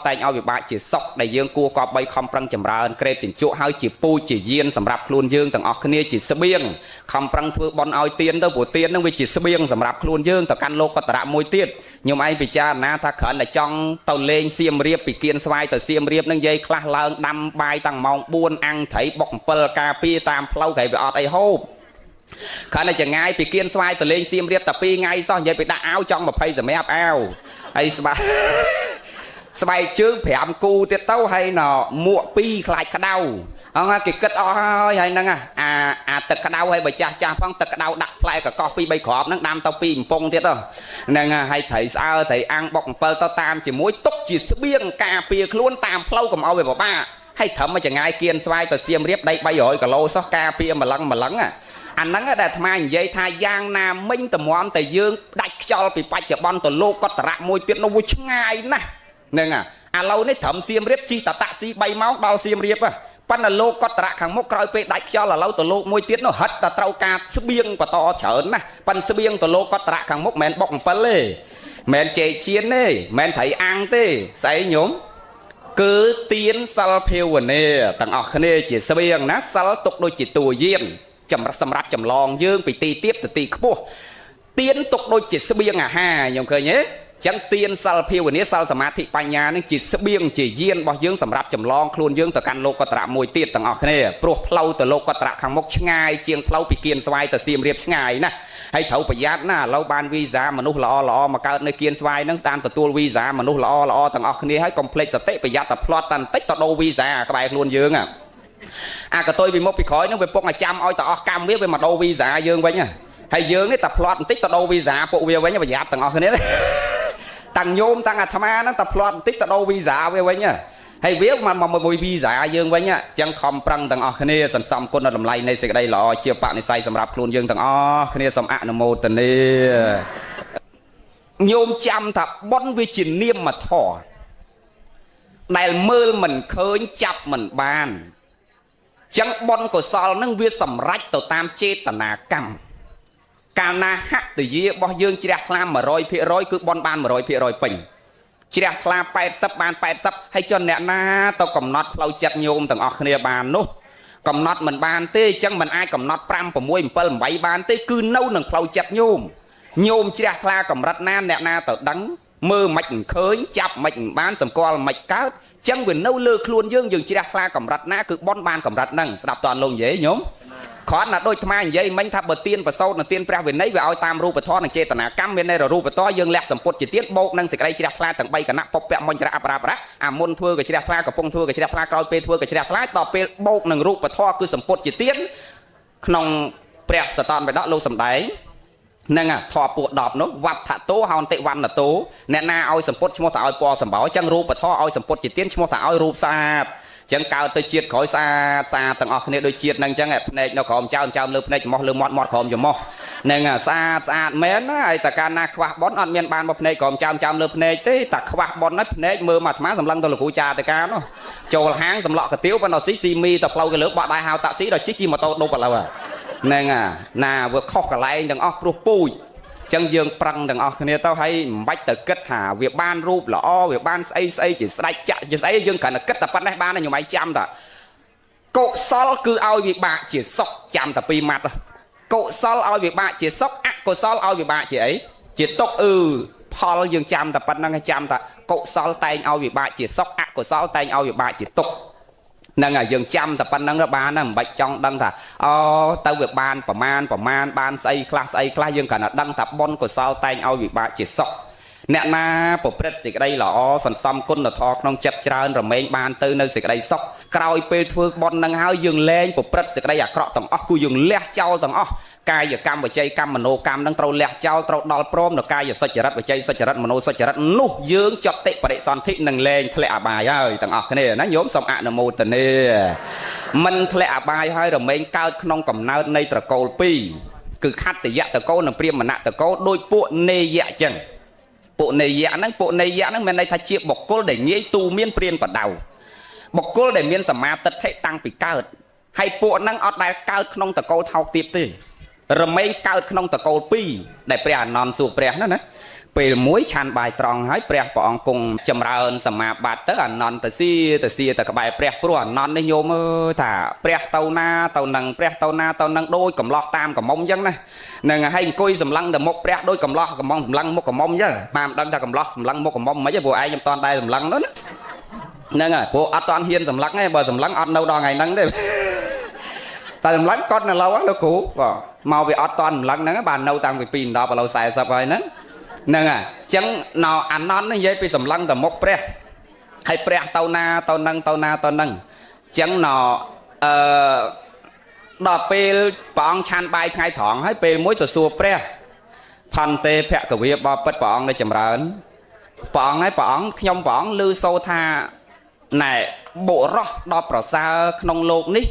តែងឲ្យវិបាកជាសុខដែលយើងគួរក៏បីខំប្រឹងចម្រើនក្រេបជញ្ជក់ហើយជាពូជជាយានសម្រាប់ខ្លួនយើងទាំងអស់គ្នាជាស្បៀងខំប្រឹងធ្វើបន់ឲ្យទៀនទៅព្រោះទៀននឹងវាជាស្បៀងសម្រាប់ខ្លួនយើងទៅកាន់លោកកតរៈមួយទៀតខ្ញុំឯងពិចារណាថាគ្រាន់តែចង់ទៅលេងសៀមរាបពីគៀនស្វាយទៅសៀមរាបនឹងយាយខ្លះឡើងដាំបាយតាំងម៉ោង4អាំងត្រីបុក7ការពារតាមផ្លូវក្រៃវាអត់អីហូបគ្រាន់តែចងាយពីគៀនស្វាយទៅលេងសៀមរាបតែ2ថ្ងៃសោះនិយាយពីដាក់អាវចង់20សម្រាប់អាវហើយស្បែកជើង5គូទៀតទៅហើយណមួក2ខ្លាចក្តៅអងគេគិតអស់ហើយហ្នឹងអាទឹកក្តៅហើយបើចាស់ផងទឹកក្តៅដាក់ផ្លែកកោះ2 3គ្រាប់ហ្នឹងដាំទៅ2កំប៉ុងទៀតហ្នឹងហើយត្រីស្អើត្រីអាំងបុក7ទៅតាមជាមួយទុកជាស្បៀងការពារខ្លួនតាមផ្លូវកុំឲ្យវាពិបាកហើយត្រឹមមកចងាយគៀនស្វាយទៅសៀមរាបដី300គីឡូសោះការពារម្លឹងអាហ្នឹងដែលអាត្មានិយាយថាយ៉ាងណាមិញតម្រាំតែយើងដាច់ខ្យល់ពីបច្ចុប្បន្នទៅលោកកតរៈមួយទៀតនោះវាឆ្ងាយណាស់ហ្នឹងឥឡូវនេះត្រឹមសៀមរាបជិះតាក់ស៊ី3ម៉ោងដល់សៀមរាបប៉ុន្តែលោកកតរៈខាងមុខក្រោយពេលដាច់ខ្យល់ឥឡូវទៅលោកមួយទៀតនោះហិតតែត្រូវការស្បៀងបន្តច្រើនណាស់ប៉ុន្តែស្បៀងទៅលោកកតរៈខាងមុខមិនមែនបុក7ទេមិនមែនចេកជៀនទេមិនមែនត្រីអាំងទេស្អីញោមគឺទៀនសិលភាវនាទាំងអស់គ្នាជាស្បៀងណាសិលទុកដូចជាតួយានសម្រាប់ចម្លងយើងពីទីទាបទៅទីខ្ពស់ទៀនទុកដូចជាស្បៀងអាហារខ្ញុំឃើញទេចឹងទៀនសិលភាវនាសិលសមាធិបញ្ញានឹងជាស្បៀងជាយានរបស់យើងសម្រាប់ចម្លងខ្លួនយើងទៅកាន់លោកកតរៈមួយទៀតទាំងអស់គ្នាព្រោះផ្លូវទៅលោកកតរៈខាងមុខឆ្ងាយជាងផ្លូវពីគៀនស្វាយទៅសៀមរាបឆ្ងាយណាស់ហើយត្រូវប្រយ័ត្នណាឥឡូវបានវីសាមនុស្សល្អមកកើតនៅគៀនស្វាយហ្នឹងតាមទទួលវីសាមនុស្សល្អទាំងអស់គ្នាហើយកុំភ្លេចសតិប្រយ័ត្នតែផ្្លាត់តែបន្តិចទៅដូរវីសាក្បែរខ្លួនយើងអាកតុយពីមុខពីក្រោយហ្នឹងវាពុកឲ្យចាំឲ្យទៅអស់កម្មវាមកដូរវីសាយើងវិញហើយយើងនេះតែផ្្លាត់បន្តិចទៅដូរវីសាពួកវាវិញប្រយ័ត្នទាំងអស់គ្នាតាំងញោមតាំងអាត្មាហ្នឹងតែផ្្លាត់បន្តិចទៅដូរវីសាវាវិញហើយវាមកមួយវីសាយើងវិញអញ្ចឹងខំប្រឹងទាំងអស់គ្នាសន្សំគុណតម្លៃនៃសេចក្តីល្អជាបនិស្ស័យសម្រាប់ខ្លួនយើងទាំងអស់គ្នាសូមអនុមោទនាញោមចាំថាបុណ្យវាជានាមធម៌ដែលមើលមិនឃើញចាប់មិនបានចឹងបុណ្យកុសលនឹងវាសម្រេចទៅតាមចេតនាកម្មកាលណាហត្តយារបស់យើងជ្រះថ្លា 100% គឺបុណ្យបាន 100% ពេញជ្រះថ្លា80បាន80ហើយចុះអ្នកណាទៅកំណត់ផ្លូវចិត្តញោមទាំងអស់គ្នាបាននោះកំណត់មិនបានទេចឹងមិនអាចកំណត់5 6 7 8បានទេគឺនៅនឹងផ្លូវចិត្តញោមជ្រះថ្លាកម្រិតណាអ្នកណាទៅដឹងមើលមិនឃើញចាប់មិនបានសម្គាល់មិនកើតចឹងវានៅលើខ្លួនយើងជ្រះថ្លាកម្រិតណាគឺបនបានកម្រិតហ្នឹងស្ដាប់តើលោកនិយាយញោមគ្រាន់តែដូចអាត្មានិយាយមិញថាបើទៀនប្រសោតនៅទៀនព្រះវិន័យវាឲ្យតាមរូបធម៌និងចេតនាកម្មមានន័យរូបធម៌យើងលះសម្ពុតជាទៀនបូកនឹងសេចក្តីជ្រះថ្លាទាំង3គណៈពពៈមុញច្រៈអបរាបរៈអាមុនធ្វើក៏ជ្រះថ្លាកំពុងធ្វើក៏ជ្រះថ្លាក្រោយពេលធ្វើក៏ជ្រះថ្លាដល់ពេលបូកនឹងរូបធម៌គឺសម្ពុតជាទៀនក្នុងព្រះសតនបិដកលោកសំដែងហ្នឹងធម៌ពួក10នោះវត្តតោហោន្តិវណ្ណតោអ្នកណាឲ្យសម្ពុតឈ្មោះថាឲ្យពណ៌សម្បោចឹងរូបធម៌ឲ្យសម្ពុតជាទៀនឈ្មោះថាឲ្យរូបស្អាតចឹងកើតទៅជាតិក្រោយស្អាតទាំងអស់គ្នាដូចជាតិហ្នឹងចឹងភ្នែកនៅក្រោមចោមលើភ្នែកច្រមុះលើមាត់ក្រោមច្រមុះហ្នឹងស្អាតមែនណាហើយតែកាលណាខ្វះបនអត់មានបានមកភ្នែកក្រោមចោមលើភ្នែកទេតែខ្វះបនហ្នឹងភ្នែកមើលមកអាត្មាសម្លឹងទៅលោកគ្រូចាតកានោះចូលហាងសម្លក់កាទៀវប៉ុន្តែស៊ីមីទៅផ្លូវទៅលើបោះដៃហៅតាក់ស៊ីដល់ជិះម៉ូតូដប់ឥឡូវហ្នឹងណាវាខុសកន្លែងទាំងអស់ព្រោះពូជចឹងយើងប្រឹងទាំងអស់គ្នាទៅហើយមិនបាច់ទៅគិតថាវាបានរូបល្អវាបានស្អីជាស្ដេចចាក់ជាស្អីយើងគ្រាន់តែគិតតែប៉ុណ្ណេះបានខ្ញុំឯងចាំតាកុសលគឺឲ្យវិបាកជាសុខចាំតែ2ម៉ាត់កុសលឲ្យវិបាកជាសុខអកុសលឲ្យវិបាកជាអីជាទុក្ខផលយើងចាំតែប៉ុណ្្នឹងចាំតាកុសលតែងឲ្យវិបាកជាសុខអកុសលតែងឲ្យវិបាកជាទុក្ខហ្នឹងហើយយើងចាំតែប៉ុណ្្នឹងបានណាមិនបាច់ចង់ដឹងថាអូទៅវាបានប្រមាណបានស្អីខ្លះយើងគ្រាន់តែដឹងថាបុណ្យកុសលតែងឲ្យវិបាកជាសុខអ្នកណាប្រព្រឹត្តសេចក្តីល្អសន្សំគុណធម៌ក្នុងចិត្តច្រើនរមែងបានទៅនៅសេចក្តីសុខក្រោយពេលធ្វើបុណ្យនឹងហើយយើងលែងប្រព្រឹត្តសេចក្តីអាក្រក់ទាំងអស់គឺយើងលះចោលទាំងអស់កាយកម្មវចីកម្មមនោកម្មនឹងត្រូវលះចោលត្រូវដល់ព្រមនៅកាយសុចរិតវចីសុចរិតមនោសុចរិតនោះយើងចតិបរិសន្ធិនឹងលែងធ្លាក់អបាយហើយទាំងអស់គ្នាណាញោមសូមអនុមោទនាមិនធ្លាក់អបាយហើយរមែងកើតក្នុងកំណើតនៃត្រកូល2គឺខត្តយៈតកូលនិងព្រាហ្មណតកូលដោយពួកនេយៈអញ្ចឹងពួកនេយៈហ្នឹងមានន័យថាជាបុគ្គលដែលងាយទូមានព្រានបដៅបុគ្គលដែលមានសមាទិដ្ឋិតាំងពីកើតហើយពួកហ្នឹងអត់ដែលកើតក្នុងតកូលថោកទាបទេរមែងកើតក្នុងតកូល2ដែលព្រះអានន្ទសួរព្រះណា ពេលមួយឆានបាយត្រង់ហើយព្រះព្រះអង្គគង់ចម្រើនសមាបត្តិទៅអនន្តសៀទៅក្បែរព្រះព្រោះអនន្តនេះញោមអើយថាព្រះទៅណាទៅនឹងព្រះទៅណាទៅនឹងដូចកំឡោះតាមកំមុំអញ្ចឹងណានឹងហើយអង្គុយសម្លឹងទៅមុខព្រះដូចកំឡោះកំមុំសម្លឹងមុខកំមុំអញ្ចឹងបានមិនដឹងថាកំឡោះសម្លឹងមុខកំមុំមិនហីព្រោះឯងខ្ញុំតន់ដែរសម្លឹងនោះហ្នឹងហើយព្រោះអត់តន់ហ៊ានសម្លឹងទេបើសម្លឹងអត់នៅដល់ថ្ងៃហ្នឹងទេតែសម្លឹងគាត់នៅឡូវលោកគ្រូបាទមកវាអត់តន់សម្លឹងហ្នឹងបាននៅតាំងពី2 10ឥឡូវ40ហើយហ្នឹងហ្នឹងហើយអញ្ចឹងណៅអានន្តនេះនិយាយពីសម្លឹងទៅមុខព្រះហើយព្រះទៅណាទៅនឹងទៅណាទៅនឹងអញ្ចឹងណៅដល់ពេលព្រះអង្គឆានបាយថ្ងៃត្រង់ហើយពេលមួយទៅសួរព្រះផន្តេភគវាបបិទ្ធព្រះអង្គនៅចម្រើនព្រះអង្គហើយព្រះអង្គខ្ញុំព្រះអង្គឮសូរថាណែបុរសដ៏ប្រសើរក្នុងលោកនេះ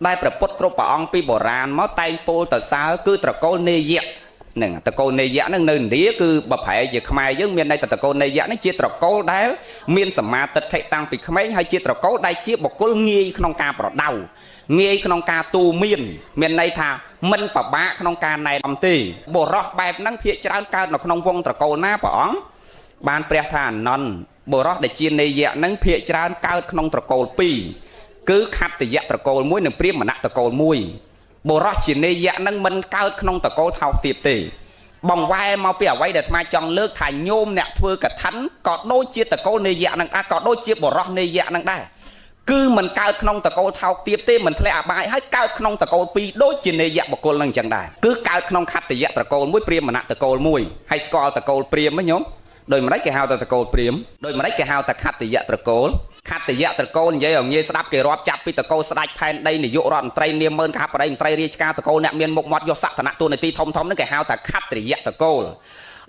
ដែលប្រពុតគ្រប់ព្រះអង្គពីបុរាណមកតែងពោលទៅសើគឺត្រកូលនេយៈហ្នឹងត្រកូលនេយៈហ្នឹងនៅឥណ្ឌាគឺបើប្រែជាខ្មែរយើងមានន័យថាត្រកូលនេយៈនេះជាត្រកូលដែលមានសមាទិដ្ឋិតាំងពីក្មេងហើយជាត្រកូលដែលជាបុគ្គលងាយក្នុងការប្រដៅងាយក្នុងការទូមានន័យថាមិនប្របាកក្នុងការណែនាំទេបុរសបែបហ្នឹងភាគច្រើនកើតនៅក្នុងវងត្រកូលណាព្រះអង្គបានព្រះថាអនន្តបុរសដែលជានេយៈហ្នឹងភាគច្រើនកើតក្នុងត្រកូល2គឺខត្តយៈត្រកូល1និងព្រាហ្មណត្រកូល1បុរសជានេយៈហ្នឹងមិនកើតក្នុងត្រកូលថោកទាបទេបងវ៉ែមកពីអ្វីដែលអាត្មាចង់លើកថាញោមអ្នកធ្វើកឋិនក៏ដូចជាត្រកូលនេយៈហ្នឹងដែរក៏ដូចជាបុរសនេយៈហ្នឹងដែរគឺមិនកើតក្នុងត្រកូលថោកទាបទេមិនធ្លាក់អបាយហើយកើតក្នុងត្រកូល2ដូចជានេយៈបុគ្គលហ្នឹងអញ្ចឹងដែរគឺកើតក្នុងខត្តយៈត្រកូល1ព្រាហ្មណត្រកូល1ហើយស្គាល់ត្រកូលព្រាហ្មណ៍ញោមដូចម្ដេចគេហៅថាត្រកូលព្រាហ្មណ៍ដូចម្ដេចគេហៅថាខត្តយៈត្រកូលខត្តយៈត្រកូលនិយាយឲ្យងាយស្ដាប់គេរាប់ចាប់ពីត្រកូលស្ដេចផែនដីនាយករដ្ឋមន្ត្រីនាមម៉ឺនកហបតីមន្ត្រីរាជការត្រកូលអ្នកមានមុខមាត់យកសក្តានៈតួនាទីធំហ្នឹងគេហៅថាខត្តយៈត្រកូល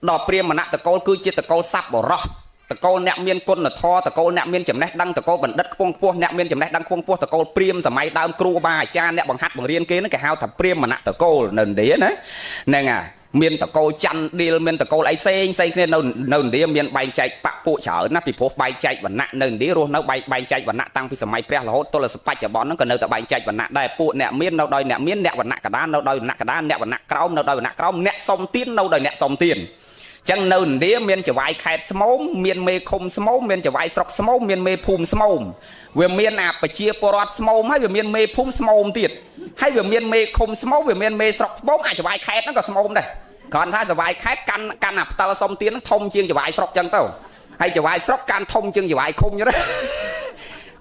ដល់ព្រាហ្មណត្រកូលគឺជាត្រកូលស័ព្ទបរោះត្រកូលអ្នកមានគុណធម៌ត្រកូលអ្នកមានចំណេះដឹងត្រកូលបណ្ឌិតខ្ពង់ខ្ពស់អ្នកមានចំណេះដឹងខ្ពង់ខ្ពស់ត្រកូលព្រាហ្មណ៍សម័យដើមគ្រូបាអាចារ្យអ្នកបង្ហាត់បង្រៀនគេហ្នឹងគេហៅថាព្រាហ្មណត្រកូលនៅឥណ្ឌាណាហ្នឹងហើយមានតកូលច័ន្ទឌីលមានតកូលអីផ្សេងគ្នានៅឥណ្ឌាមានបែងចែកបពួកច្រើនណាពីព្រោះបែងចែកវណ្ណៈនៅឥណ្ឌារស់នៅបែងចែកវណ្ណៈតាំងពីសម័យព្រះរហូតទល់បច្ចុប្បន្នហ្នឹងក៏នៅតែបែងចែកវណ្ណៈដែរពួកអ្នកមាននៅដោយអ្នកមានអ្នកវណ្ណៈកដាលនៅដោយវណ្ណៈកដាលអ្នកវណ្ណៈក្រោមនៅដោយវណ្ណៈក្រោមអ្នកសុំទាននៅដោយអ្នកសុំទានចឹងនៅឥណ្ឌាមានចវាយខេត្តស្មោមមានមេឃុំស្មោមមានចវាយស្រុកស្មោមមានមេភូមិស្មោមវាមានអាប្រជាពលរដ្ឋស្មោមហើយវាមានមេភូមិស្មោមទៀតហើយវាមានមេឃុំស្មោមវាមានមេស្រុកស្មោមអាចចវាយខេត្តហ្នឹងក៏ស្មោមដែរគ្រាន់ថាចវាយខេត្តកាន់អាផ្ទាល់សុំទានហ្នឹងធំជាងចវាយស្រុកចឹងទៅហើយចវាយស្រុកកាន់ធំជាងចវាយឃុំចឹងណា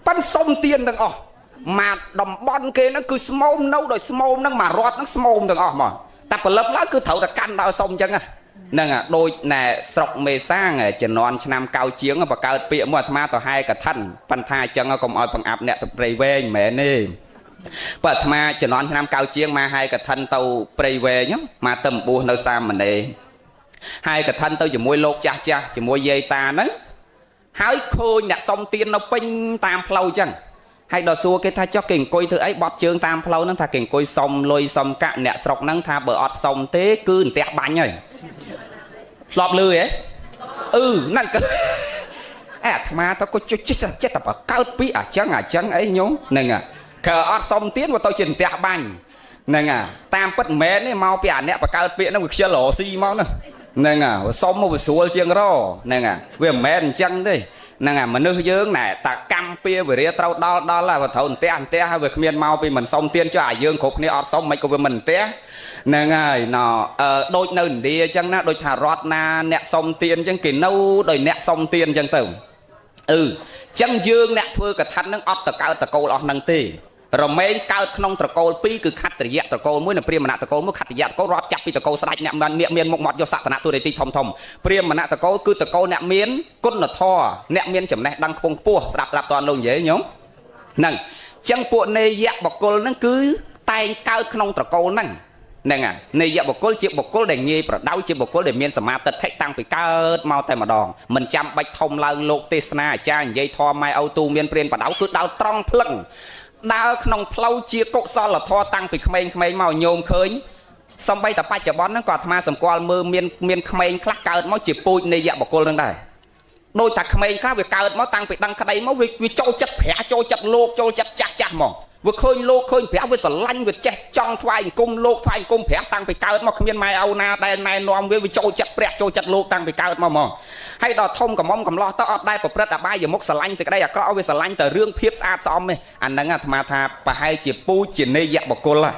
ប៉ិនសុំទានទាំងអស់មកតំបន់គេហ្នឹងគឺស្មោមនៅដោយស្មោមហ្នឹងមករត់ហ្នឹងស្មោមទាំងអស់មកតែផលិតឡើងគឺត្រូវតែកាន់ដល់សុំចឹងហ្នឹងដូចណែស្រុកមេសាងជំនាន់ឆ្នាំកៅជាងបង្កើតពាក្យមួយអាត្មាទៅហែកឋិនប៉ុន្តែអញ្ចឹងកុំឲ្យបង្អាប់អ្នកទៅព្រៃវែងមិនមែនទេបើអាត្មាជំនាន់ឆ្នាំកៅជាងមកហែកឋិនទៅព្រៃវែងមកទៅអំបួសនៅសាមណេរហែកឋិនទៅជាមួយលោកចាស់ជាមួយយាយតាហ្នឹងហើយឃើញអ្នកសុំទាននៅពេញតាមផ្លូវអញ្ចឹងហើយដល់សួរគេថាចុះគេអង្គុយធ្វើអីបត់ជើងតាមផ្លូវហ្នឹងថាគេអង្គុយសុំលុយសុំកាក់អ្នកស្រុកហ្នឹងថាបើអត់សុំទេគឺអន្ទះបាញ់ហើយធ្លាប់លឺហ៎ហ្នឹងក៏អាត្មាទៅក៏ចិត្តតែបកើតពីអញ្ចឹងអីញោមហ្នឹងក៏អត់សុំទៀនមកទៅជាអន្ទះបាញ់ហ្នឹងតាមពិតមិនមែនទេមកពីអាអ្នកបកើតពាក្យហ្នឹងវាខ្ជិលរស៊ីមកហ្នឹងសុំមកវាស្រួលជាងរហ្នឹងវាមិនមែនអញ្ចឹងទេហ្នឹងមនុស្សយើងណែតាកម្មពៀវិរិយត្រូវដល់ហើយត្រូវអន្ទះហើយវាគ្មានមកពីមិនសុំទៀនចុះអាយើងគ្រប់គ្នាអត់សុំមិនក៏វាមិនអន្ទះហ្នឹងហើយដូចនៅឥណ្ឌាអញ្ចឹងណាដូចថារដ្ឋណាអ្នកសុំទៀនអញ្ចឹងគេនៅដោយអ្នកសុំទៀនអញ្ចឹងទៅអញ្ចឹងយើងអ្នកធ្វើកឋិនហ្នឹងអត់ទៅកើតតកូលអស់ហ្នឹងទេរមែងកើតក្នុងត្រកូល2គឺខត្តយៈត្រកូល1និងព្រាហ្មណត្រកូល1ខត្តយៈត្រកូលរាប់ចាប់ពីត្រកូលស្ដេចអ្នកមានមុខមាត់យកសក្តានៈតួនាទីធំព្រាហ្មណត្រកូលគឺត្រកូលអ្នកមានគុណធម៌អ្នកមានចំណេះដឹងខ្ពង់ខ្ពស់ស្ដាប់តន់លោកនិយាយញោមហ្នឹងអញ្ចឹងពួកនេយៈបុគ្គលហ្នឹងគឺតែងកើតក្នុងត្រកូលហ្នឹងនេយៈបុគ្គលជាបុគ្គលដែលងាយប្រដៅជាបុគ្គលដែលមានសមាទិដ្ឋិតាំងពីកើតមកតែម្ដងមិនចាំបាច់ធំឡើងលោកទេសនាអាចារ្យនិយាយធម៌ម៉ែឪទូមានព្រានបដៅគឺដល់ត្រង់ភ្លឹងដើរក្នុងផ្លូវជាកុសលធម៌តាំងពីក្មេងៗមកញោមឃើញសំបីតែបច្ចុប្បន្នហ្នឹងក៏អាត្មាសម្គាល់មើលមានក្មេងខ្លះកើតមកជាពូជនេយៈបុគ្គលហ្នឹងដែរ đôi ta không ai khác về cào máu tăng về đăng cái đấy máu về châu chất phẻ châu chất lô châu chất chặt chặt mỏng vừa khơi lô khơi phẻ với sờ lanh về chết trong thoại cung lô thoại cung phẻ tăng về cào máu không biết mai âu na đây mai nom với châu chất phẻ châu chất lô tăng về cào máu mỏng hay đò thông cầm mông cầm lo tao ở đây của Phật đã bay giờ mốc sờ lanh thì cái đây là có về sờ lanh từ riêng phiếp xa xóm này anh đang mà thà bà hai chỉ pu chỉ nê dẹp bọc cô là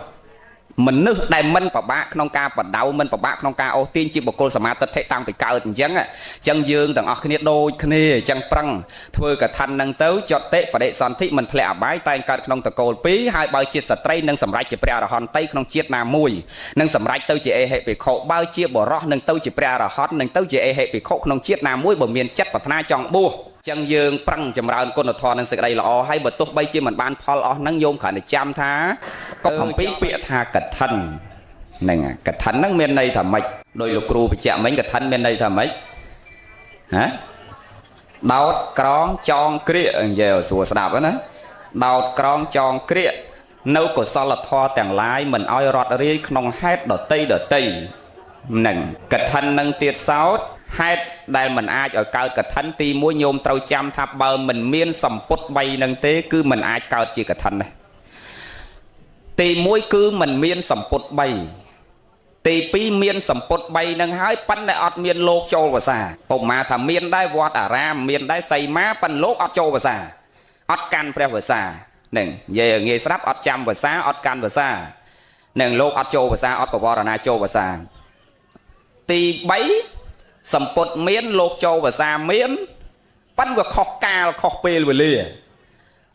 mình nước đại minh và bác không ca và đau minh và bác không ca ô tiên chỉ một cô sắm tết thấy tăng phải cao từng chấn á chân dương từng ở kia đôi kia chân prăng thôi cả thanh năng tấu cho tết và đệ son thị mình lẹ bái tay cả trong tờ cô pí hai bao chia sẻ tây nâng sầm rải chỉ bè hòn tây không chiết nà mùi nâng sầm rải tấu chỉ hệ bị khổ bao chia bỏ rót nâng tấu chỉ bè hòn nâng tấu chỉ hệ bị khổ không chiết nà mùi bờ miền chất và thna chọn bua chân dương prăng chầm rào con thọ nâng sự đây là o hay bật tốt bay chia mình ban phò o nâng nhôm khả để chăm thá có phòng pí bịa tha cật thân này cật thân nâng miền này thầm mạch đôi lục cừu bị chạm mấy cật thân miền này thầm mấy hả đào còng tròn kia giờ sủa sạp đó nè đào còng tròn kia nấu của sao là thọ tàng lái mình oi rót ri không hết đợt tây nâng cật thân nâng tiệt sáu hai đại mình ai ở cao cả thánh ti mũi nhôm trâu chăm tháp bờ mình miên sầm put bay nâng tế cứ mình ai cao chỉ cả thánh này ti mũi cứ mình miên sầm put bay ti pi miên sầm put bay nâng hái pan đại ọt miên lô châu và xàผมมาทำmiênได้วอดารามmiênได้ใส่ม้าปันโลกอดโจvà xàอดกันเปรี้ยวvà xàหนึ่งเย่เงี้ยสับอดจำvà xàอดกันvà xàหนึ่งโลกอดโจvà xàอดปวารณาโจvà xà ti bấy sầm put miến lột châu và xa miến bắn vào khóc ca khóc pê về lìa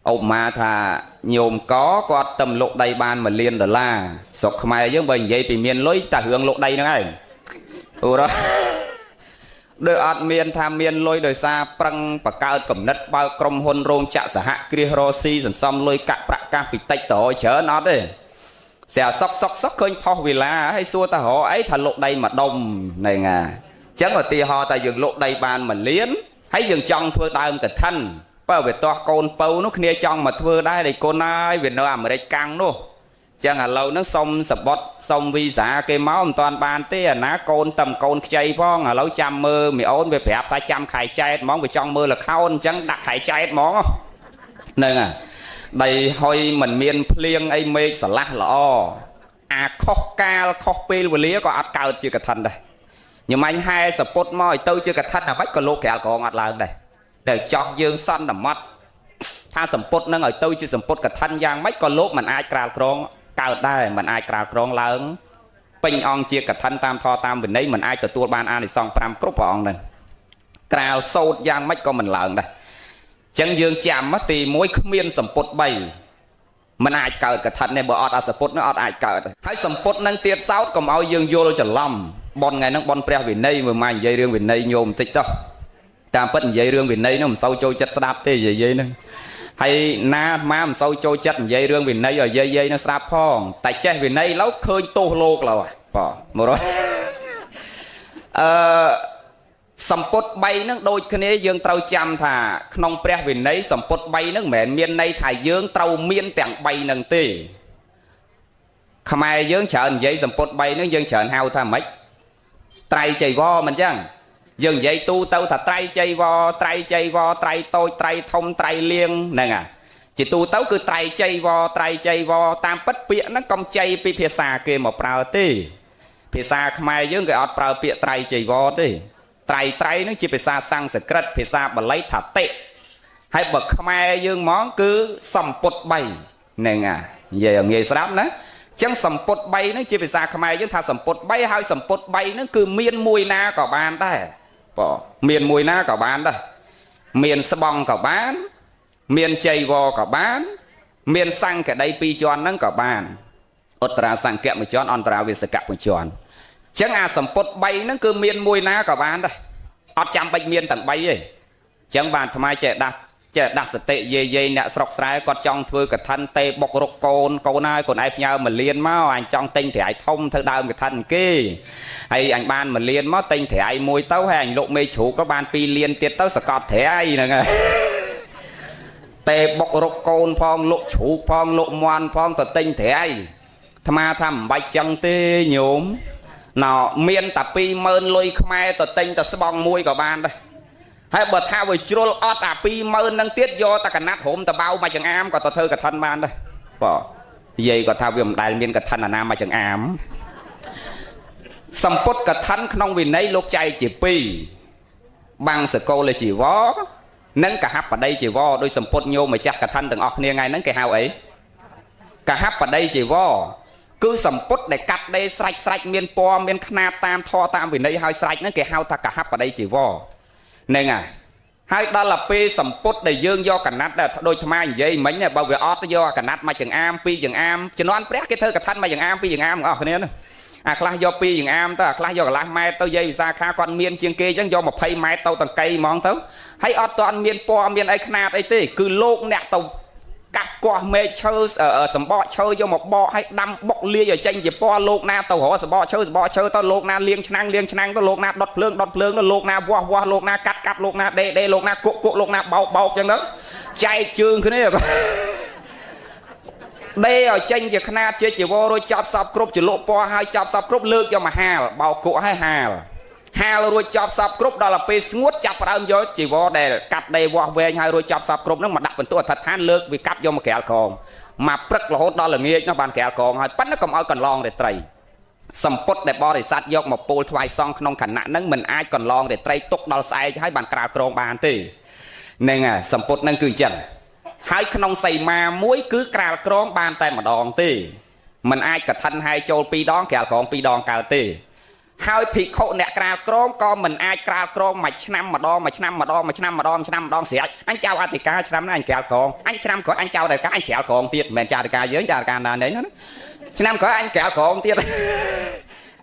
ông mà thà nhôm có có tầm lột đầy ban mà liên đờ la sọc mày giống bình vậy thì miền lối ta hưởng lột đầy nữa ấy đó đời ọt miền tham miền lối đời xa prăng và cao cầm đất bao crom hôn rôn chạ xã hạ kia rosi dần xong lối cạ bạc ca bị tách tổ chớ nó đấy xẻ sóc khơi phò vì là hay xua ta họ ấy thà lột đầy mà đông này ngà chẳng là tì họ tại dừng lộ đầy bàn mình liến hãy dừng trong thưa đam cả thân bao về to con pâu nó kia trong mà thưa đây thì con ai Việt Nam ở đây căng luôn chẳng là lâu nó xong sập bót xong vi giả cái máu toàn bàn tê ná con tầm con chay phong à lâu chăm mơ mì ôn về phép ta chăm khai chay món về trong mơ là khao chẳng đặt khai chay món không nên à đây hồi mình miền plieng ấy mê sả lát lọ à khóc ca khóc pê và lía có ắt cao chưa cả thân đây nhưng mà anh hai support môi tôi chưa cả thân là bách có lô kẹo còn ngọt là đây để chọn dương xanh là mắt tha support nó ở tôi chưa support cả thân giang bách có lô mình ai cào krong cao đây mình ai cào krong lớn pin on chia cả thân tam tho tam bên đấy mình ai từ tua ban an thì xong pram cướp on đây cào sâu giang bách có mình lợn đây chân dương chạm mất thì mối miên support bay mình ai cào cả thân này bờ ọt support nó ọt ai cào hãy support nâng tiết sáu còn ao dương vô cho lầm bon ngày nó bon pre vì nay mà mai dây riêng vì nay nhôm tích đó ta bất dây riêng vì nay nó sâu trôi chất đáp thế gì vậy nữa hay na má sâu trôi chất dây riêng vì nay rồi dây nó sáp phong tại che vì nay lấu khơi tô lô rồi một rồi sầm pốt bay nó đôi cái này dương trâu chăm thà non pre vì nay sầm pốt bay nó mẹ miền nay thà dương trâu miên tẹng bay nằng tê không ai dương chợn dây sầm pốt bay nó dương chợn hao tha mấy trai chạy vo mình chăng dừng dậy tu tâu thật trai chạy vo trai tôi trai thông trai liên nè à chỉ tu tấu cứ trai chạy vo tam bất bịa nó công chạy pi phía xa kia một prao tê phía xa không ai dưới người ọt prao bịa trai chạy vo tê trai nó chỉ phía xa sang sẽ cất phía xa bà lấy thả tệ hay bậc không ai dương món cứ sầm put bay nè à về ở nghề sáp đó chẳng sầm put bay nó chỉ phải xa không ai chứ thà sầm put bay hay sầm put bay nó cứ miên mùi na cả bàn đây bỏ miên mùi na cả bàn đây miên sờ bong cả bán miên chay vò cả bán miên sang cả đây pi tròn nó cả bàn ultra sang kẹm một tròn ultra về sạc một tròn chẳng à sầm put bay nó cứ miên mùi na cả bàn đây ọt chăm bạch miên tận bay ấy chẳng bàn tham ai chạy đặt sự tệ dây nè sọc sải còn trong thưa cả thân tê bọc rục côn ai còn ai nhau mình liên máu anh trong tinh thì ai thông thơ đau cái thân kia hay anh ban mình liên máu tinh thì ai môi tấu hay anh lộ mê chủ có ban pi liên tiết tấu sạc cọp thế ai nè tê bọc rục côn phong lộ chủ phong lộ moan phong tờ tinh thế ai tham bạch chân tê nhốm nào miên tập pi mơn lôi khmai tờ tinh tờ bong môi cả ban đây ហើយបើថាវាជ្រុលអត់អា20000នឹងទៀតយកតែកណាត់ហុំតបៅមកចង្អាមក៏ទៅធ្វើកឋិនបានដែរបងនិយាយគាត់ថាវាមិនដែលមានកឋិនអាណាមកចង្អាមសម្ពុតកឋិនក្នុងវិន័យលោកចែកជា2បាំងសកលជីវរនិងកហបតីជីវរដោយសម្ពុតញោមម្ចាស់កឋិនទាំងអស់គ្នាថ្ងៃហ្នឹងគេហៅអីកហបតីជីវរគឺសម្ពុតដែលកាត់ដេរស្រេចមានពណ៌មានខ្នាតតាមធម៌តាមវិន័យហើយស្រេចហ្នឹងគេហៅថាកហបតីជីវរហ្នឹងហើយដល់ទៅពេលសម្ពុតដែលយើងយកកណាត់ដែលដូចថ្មនិយាយមិញបើវាអត់យកកណាត់មកចង្អាម2ចង្អាមជំនាន់ព្រះគេធ្វើកឋិនមកចង្អាម2ចង្អាមទាំងអស់គ្នាណាអាខ្លះយក2ចង្អាមទៅអាខ្លះយកកន្លះម៉ែត្រទៅយាយវិសាខាគាត់មានជាងគេអញ្ចឹងយក20ម៉ែត្រទៅតង្កៃហ្មងទៅហើយអត់ទាន់មានពណ៌មានអីខ្នាតអីទេគឺលោកអ្នកទៅកាត់គាស់មេឃឈើសម្បកឈើយកមកបកឲ្យដាំបុកលាយឲ្យចេញជាពណ៌លោកណាទៅរកសម្បកឈើទៅលោកណាលាងឆ្នាំងទៅលោកណាដុតភ្លើងទៅលោកណាវាស់លោកណាកាត់លោកណាដេលោកណាគុកលោកណាបោកអញ្ចឹងទៅចែកជើងគ្នាដេឲ្យចេញជាខ្នាតជាជីវររួចចប់សពគ្រប់ចលក់ពណ៌ឲ្យចប់សពគ្រប់លើកយកមកហាលបោកគុកឲ្យហាលរួចចប់សពគ្រប់ដល់ទៅពេលស្ងួតចាប់ផ្ដើមយកជីវរដែលកាត់ដេវាស់វែងឲ្យរួចចប់សពគ្រប់ហ្នឹងមកដាក់បន្ទោអធិដ្ឋានលើកវាកាប់យកមកក្រាលកងមកព្រឹករហូតដល់ល្ងាចនោះបានក្រាលកងហើយប៉ុន្តែកុំឲ្យកន្លងរាត្រីសម្ពុតដែលបរិស័ទយកមកពោលថ្វាយសង្ឃក្នុងគណៈហ្នឹងមិនអាចកន្លងរាត្រីទុកដល់ស្អែកហើយបានក្រាលក្រងបានទេហ្នឹងហើយសម្ពុតហ្នឹងគឺអញ្ចឹងហើយក្នុងសីមាមួយគឺក្រាលក្រងបានតែម្ដងទេមិនអាចកឋិនហើយចូល2ដងក្រាលក្រង2ដងកើតទេហើយភិក្ខុអ្នកក្រាលក្រងក៏មិនអាចក្រាលក្រងមួយឆ្នាំម្ដងស្រេចអញចៅអធិការឆ្នាំនេះអញក្រាលក្រងអញឆ្នាំក្រោយអញចៅអធិការអញក្រាលក្រងទៀតមិនមែនចៅអធិការយើងចៅអធិការណានេះឆ្នាំក្រោយអញក្រាលក្រងទៀត